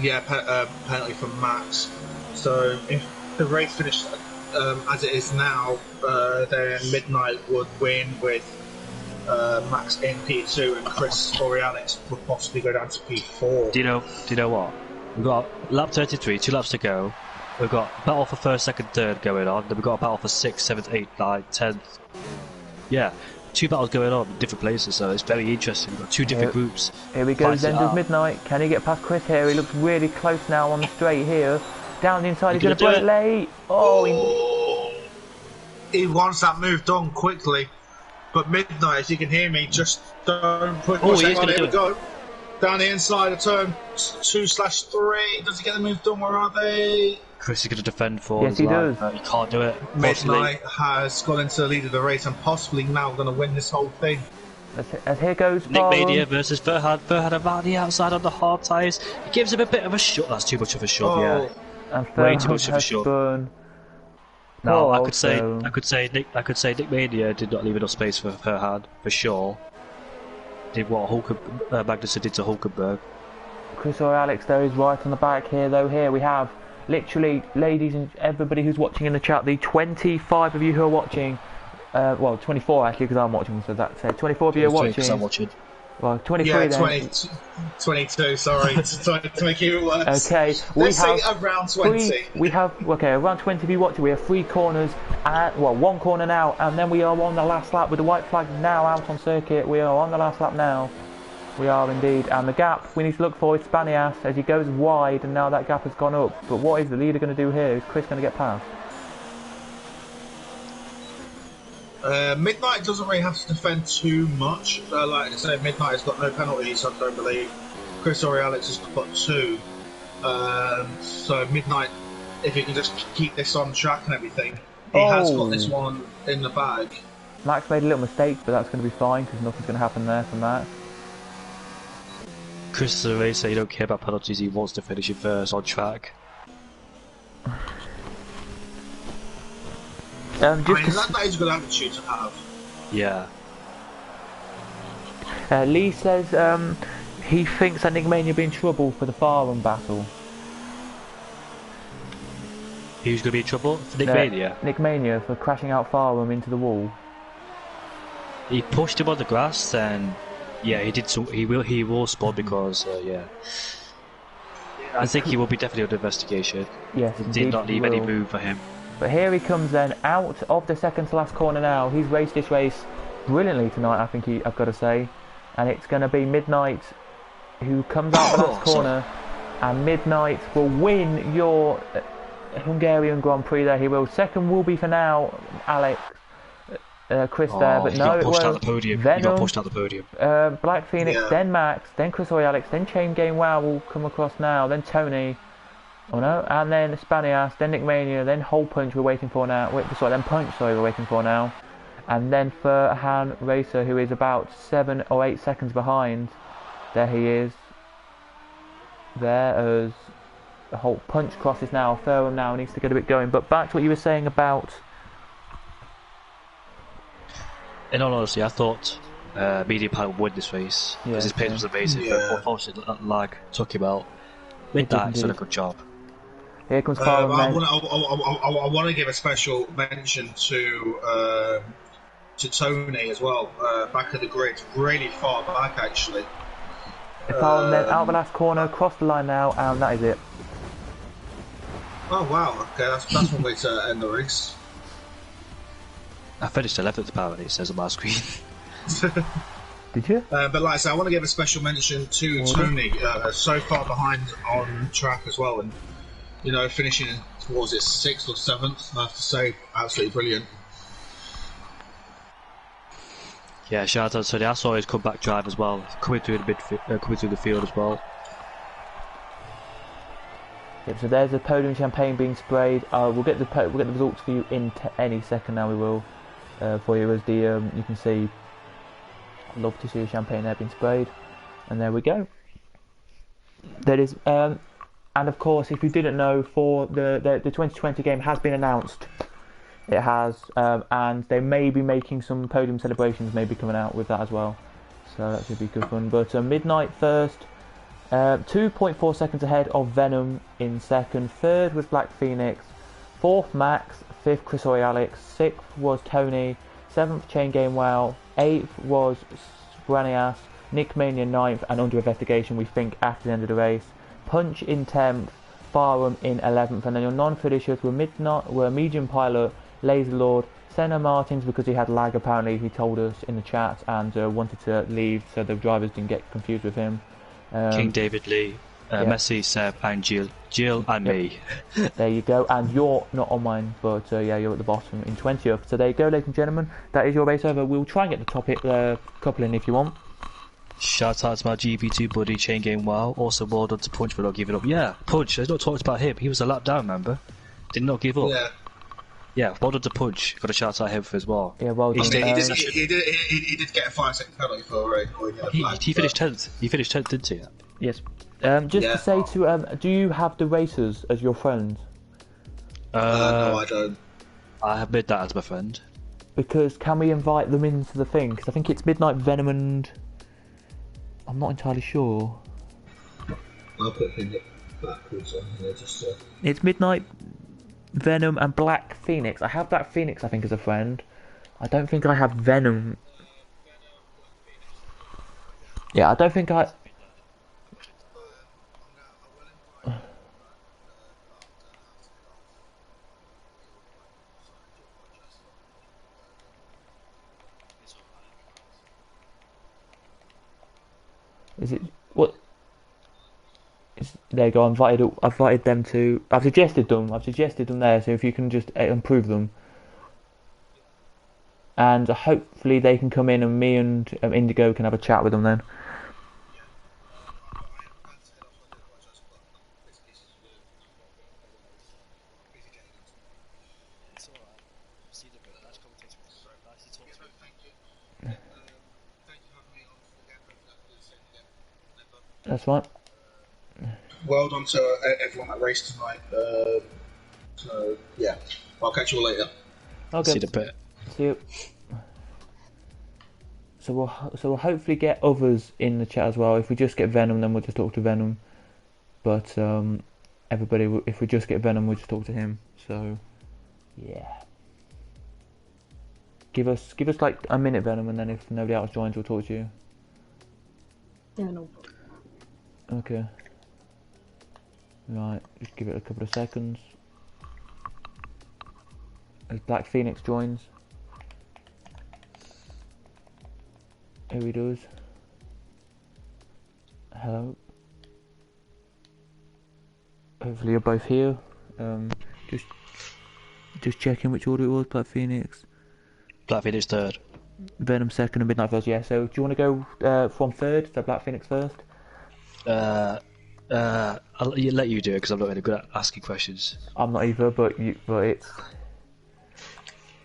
Yeah, penalty from Max. So if the race finished as it is now, then Midnight would win with Max in P2 and Chris Alex would possibly go down to P4. Do you know what? We've got lap 33, 2 laps to go. We've got battle for 1st, 2nd, 3rd going on. Then we've got a battle for 6th, 7th, 8th, 9th, 10th. Yeah, two battles going on in different places, so it's very interesting. We've got two different groups. Here we go, fighting it Zender's out. Midnight. Can he get past Chris here? He looks really close now on the straight here. Down the inside, he's He's going to gonna break do late. Oh, He wants that move done quickly. But Midnight, if you can hear me, just don't push. Oh, he is There going to do we it. go. Down the inside of turn 2/3. Does he get the move done? Where are they? Chris is going to defend forward Yes, as he well, does. but he can't do it. Unfortunately. Midnight has gone into the lead of the race and possibly now going to win this whole thing. as here goes Nick Farham. Mania versus Ferhat. Ferhat around the outside on the hard tyres. He gives him a bit of a shove. That's too much of a shove, yeah. And Way too Farham much of a has shove. spun. Now Poor I could say also. Nick Mania did not leave enough space for Ferhat for sure. Did what Magnussen did to Hulkenberg. Chris or Alex though is right on the back here though. Here we have literally, ladies and everybody who's watching in the chat, the 25 of you who are watching, well 24 actually because I'm watching, so that's 24 of you are watching. I'm watching. Well 23 Yeah, then. 22, sorry, to make it worse. Okay, Let's say around 20. we have around 20 of you watching. We have 3 corners, and well, 1 corner now, and then we are on the last lap with the white flag now out on circuit. We are on the last lap now. We are indeed, and the gap we need to look for is Spanias as he goes wide, and now that gap has gone up. But what is the leader going to do here? Is Chris going to get past? Midnight doesn't really have to defend too much. Like I said, Midnight has got no penalties, I don't believe. Chris or Alex has got 2. So Midnight, if he can just keep this on track and everything, he has got this one in the bag. Max made a little mistake, but that's going to be fine because nothing's going to happen there from that. Chris is a racer, he don't care about penalties, he wants to finish it first on track. That is a good attitude to have. Yeah. Lee says he thinks that Nick Mania will be in trouble for the Farham battle. Who's going to be in trouble? For Nick Mania? Nick Mania for crashing out Farham into the wall. He pushed him on the grass, and yeah, he did. So he will spot because yeah. I think he will be definitely under investigation. Yes, He did not leave any room for him. But here he comes then, out of the second to last corner now. He's raced this race brilliantly tonight, I think I've got to say. And it's going to be Midnight who comes out the last corner. And Midnight will win your Hungarian Grand Prix there, he will. Second will be for now, Alex. Chris there, but no, it was He Venom, got pushed out the podium. Black Phoenix, then Max, then Chris or Alex, then Chain Game Wow will come across now, then Tony. Oh no, and then Spanias, then Nick Mania, then Hole Punch we're waiting for now. Then Punch, sorry, we're waiting for now. And then Ferhan Racer, who is about 7 or 8 seconds behind. There he is. There as the whole Punch crosses now. Ferhan now needs to get a bit going. But back to what you were saying about... In all honesty, I thought Media Pilot would win this race because his pace was amazing, but unfortunately that lag took him out. With that, he's done a good job. Here comes I Farham. want to give a special mention to Tony as well, back of the grid, really far back actually. Farham then out the last corner, across the line now, and that is it. Oh wow, okay, that's one way to end the race. I finished 11th apparently, it says on my screen. Did you? But like I said, I want to give a special mention to Tony, so far behind on track as well, and you know, finishing in, what was it, 6th or 7th, I have to say, absolutely brilliant. Yeah, shout out to Tony. I saw his comeback drive as well, coming through the field as well. Yep, so there's the podium champagne being sprayed. We'll get the results for you in any second now. We will for you as the you can see. Love to see the champagne there being sprayed, and there we go. That is, and of course, if you didn't know, for the 2020 game has been announced. It has, and they may be making some podium celebrations, maybe coming out with that as well. So that should be good fun. But Midnight first, 2.4 seconds ahead of Venom in second. Third was Black Phoenix. Fourth Max. Fifth Chris or Alex. Sixth was Tony. Seventh Chain Game Wow. Eighth was Branias. Nick Mania ninth, and under investigation we think after the end of the race. Punch in 10th. Farham in 11th, and then your non-finishers were Medium Pilot, Laser Lord, Senna Martins because he had lag apparently, he told us in the chat, and wanted to leave so the drivers didn't get confused with him. King David Lee, Messi, Seb, and Jill. Jill and me. There you go, and you're not on mine, but yeah, you're at the bottom in 20th. So there you go, ladies and gentlemen, that is your race over. We'll try and get the topic couple in if you want. Shout out to my GP2 buddy, Chain Game Wow. Also, well done to Punch for not giving up. Yeah, Punch, there's not talked about him. He was a lap down, remember? Did not give up. Yeah, well done to Punch. Got a shout out him as well. Yeah, well done. He did get a 5-second penalty for he finished 10th. He finished 10th, didn't he? Yes. Just to say to do you have the racers as your friends? No, I don't. I have made that as my friend. Because can we invite them into the thing? Because I think it's Midnight Venom and I'm not entirely sure. I'll put him backwards on here just to... It's Midnight Venom and Black Phoenix. I have Black Phoenix, I think, as a friend. I don't think I have Venom. Yeah, I don't think I... Is it what? There you go. I invited them to. I've suggested them there. So if you can just improve them, and hopefully they can come in, and me and Indigo can have a chat with them then. That's right. Well done to everyone that raced tonight. So yeah, I'll catch you all later. Okay. See you in a bit. See you. So we'll hopefully get others in the chat as well. If we just get Venom, then we'll just talk to Venom. But everybody, if we just get Venom, we'll just talk to him. So yeah. Give us like a minute, Venom, and then if nobody else joins, we'll talk to you. Yeah, no problem. Okay. Right, just give it a couple of seconds. As Black Phoenix joins. Here he does. Hello. Hopefully you're both here. Just checking which order it was. Black Phoenix. Black Phoenix third. Venom second and Midnight first. Yeah. So do you want to go from third? So Black Phoenix first. I'll let you do it because I'm not really good at asking questions. I'm not either, but it's.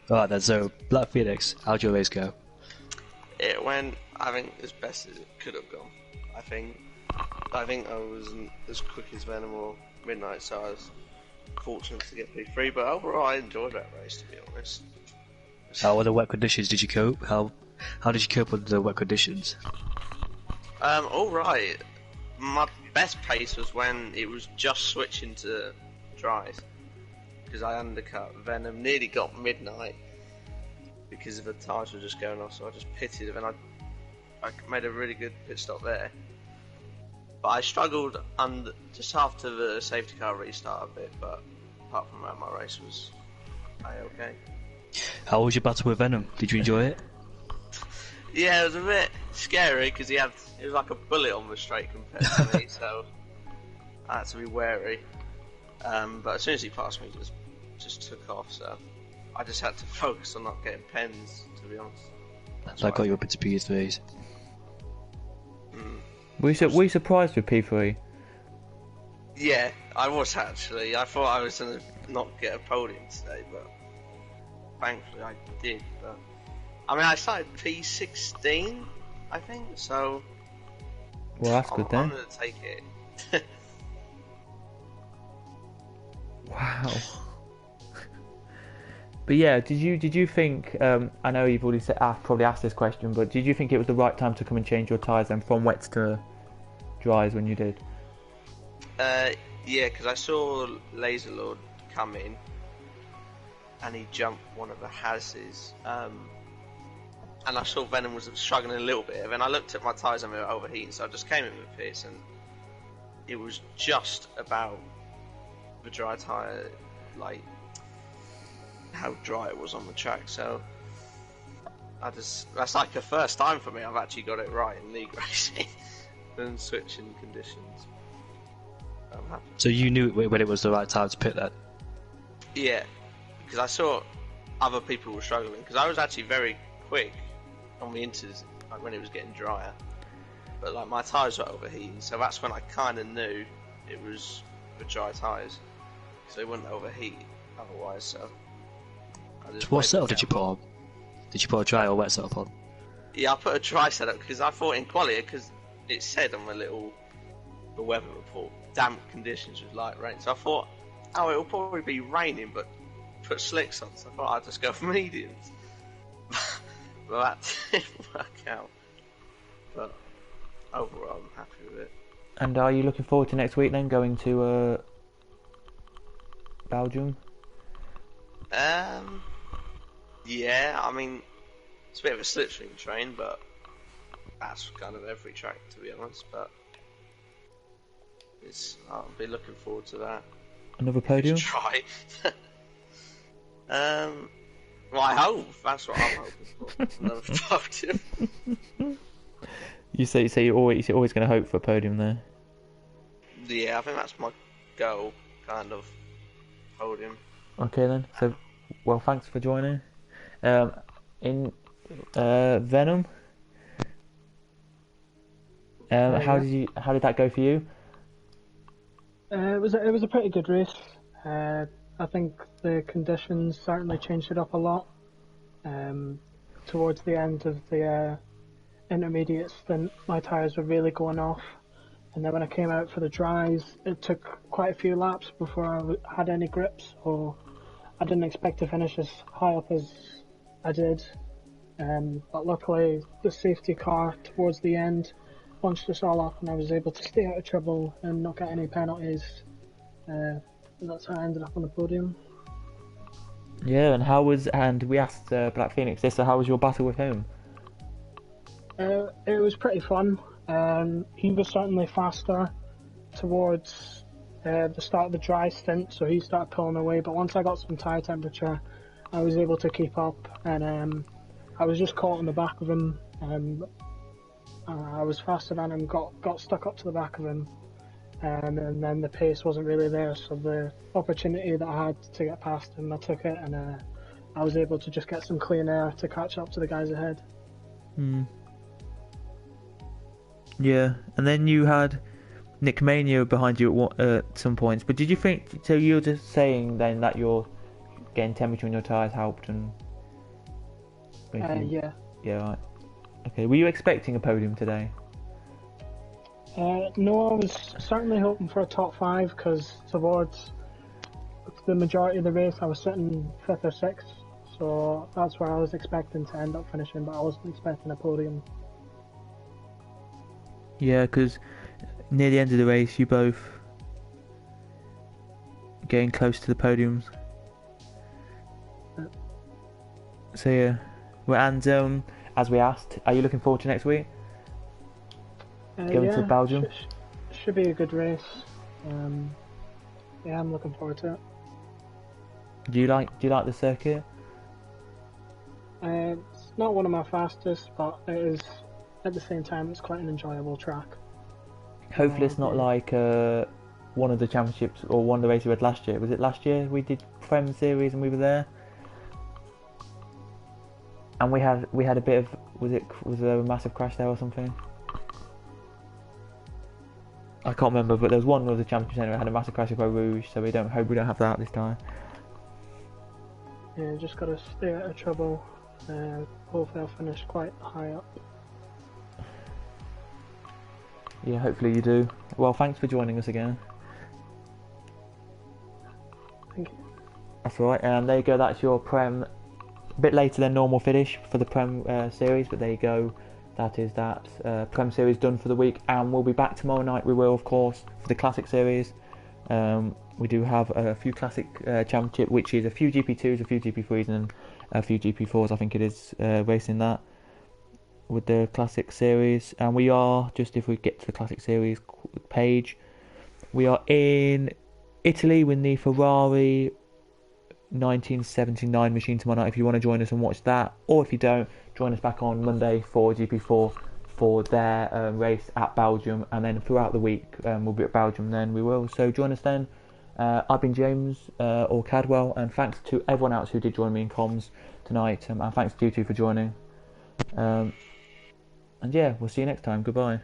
Alright then, so Black Phoenix, how'd your race go? It went, I think, as best as it could have gone. I think I wasn't as quick as Venom or Midnight, so I was fortunate to get P3, but overall I enjoyed that race, to be honest. How were the wet conditions? Did you cope? How did you cope with the wet conditions? Alright. My best pace was when it was just switching to dries, because I undercut Venom, nearly got Midnight because of the tyres were just going off, so I just pitted and I made a really good pit stop there. But I struggled just after the safety car restart a bit, but apart from that, my race was okay. How was your battle with Venom? Did you enjoy it? Yeah, it was a bit scary because it was like a bullet on the straight compared to me, so I had to be wary. But as soon as he passed me, he just took off. So I just had to focus on not getting pens, to be honest. That got you up into P3s. Were you surprised with P3? Yeah, I was actually. I thought I was going to not get a podium today, but thankfully I did. But I mean, I started P16, I think, so... Well, that's good then. I'm going to take it. Wow. But yeah, did you think, I know you've already probably asked this question, but did you think it was the right time to come and change your tyres then from wets to dries when you did? Yeah, because I saw Laser Lord come in, and he jumped one of the houses, and I saw Venom was struggling a little bit, and then I looked at my tyres and they were overheating, so I just came in with pits, and it was just about the dry tyre, like, how dry it was on the track. So that's like the first time for me I've actually got it right in league racing and switching conditions. I'm happy. So you knew when it was the right time to pit that? Yeah, because I saw other people were struggling, because I was actually very quick on the inters, like when it was getting drier, but like my tyres were overheating, so that's when I kind of knew it was the dry tyres, because they wouldn't overheat otherwise. So what setup did you put on? Did you put a dry or wet setup on? Yeah, I put a dry setup because I thought in quality, because it said on the weather report damp conditions with light rain, so I thought, oh, it'll probably be raining, but put slicks on, so I thought I'd just go for mediums. Well, that didn't work out, but overall I'm happy with it. And are you looking forward to next week then, going to Belgium? Yeah, I mean, it's a bit of a slipstream train, but that's kind of every track, to be honest, but I'll be looking forward to that. Another podium? Try. Well, I hope. That's what I'm hoping for. Another podium. You say you're always going to hope for a podium there. Yeah, I think that's my goal, kind of. Podium. Okay then. So, well, thanks for joining. In Venom. How did that go for you? It was a pretty good race. I think the conditions certainly changed it up a lot. Towards the end of the intermediate stint, my tyres were really going off, and then when I came out for the dries, it took quite a few laps before I had any grips, so I didn't expect to finish as high up as I did. But luckily, the safety car towards the end bunched us all up, and I was able to stay out of trouble and not get any penalties. That's how I ended up on the podium. Yeah, and we asked Black Phoenix this, so how was your battle with him? It was pretty fun. He was certainly faster towards the start of the dry stint, so he started pulling away, but once I got some tyre temperature, I was able to keep up, and I was just caught on the back of him. I was faster than him, got stuck up to the back of him, and then the pace wasn't really there, so the opportunity that I had to get past him, I took it, and I was able to just get some clean air to catch up to the guys ahead. Yeah, and then you had Nick Mania behind you at some points, but did you think, so you're just saying then that you're getting temperature in your tyres helped and... Yeah. Yeah, right. Okay, were you expecting a podium today? No, I was certainly hoping for a top 5, because towards the majority of the race I was sitting 5th or 6th, so that's where I was expecting to end up finishing, but I wasn't expecting a podium. Yeah, because near the end of the race you both getting close to the podiums. So yeah, well, and as we asked, are you looking forward to next week? Going to Belgium? Should be a good race. Yeah, I'm looking forward to it. Do you like the circuit? It's not one of my fastest, but it is, at the same time, it's quite an enjoyable track. Hopefully it's not like one of the championships or one of the races we had last year. Was it last year we did Prem Series and we were there? And we had a bit of, was there a massive crash there or something? I can't remember, but there was one of the championships that had a massive crash with Eau Rouge, so we don't have that this time. Yeah, just gotta stay out of trouble. Hopefully I'll finish quite high up. Yeah, hopefully you do. Well, thanks for joining us again. Thank you. That's alright, and there you go, that's your Prem. A bit later than normal finish for the Prem series, but there you go. That is that Prem series done for the week, and we'll be back tomorrow night. We will, of course, for the Classic series. We do have a few Classic championship, which is a few GP2s, a few GP3s, and a few GP4s. I think it is racing that with the Classic series. And we are, just if we get to the Classic series page, we are in Italy with the Ferrari 1979 machine tomorrow night if you want to join us and watch that, or if you don't, join us back on Monday for GP4 for their race at Belgium, and then throughout the week we'll be at Belgium, then we will. So join us then. I've been James or Cadwell, and thanks to everyone else who did join me in comms tonight, and thanks to you two for joining. And yeah, we'll see you next time. Goodbye.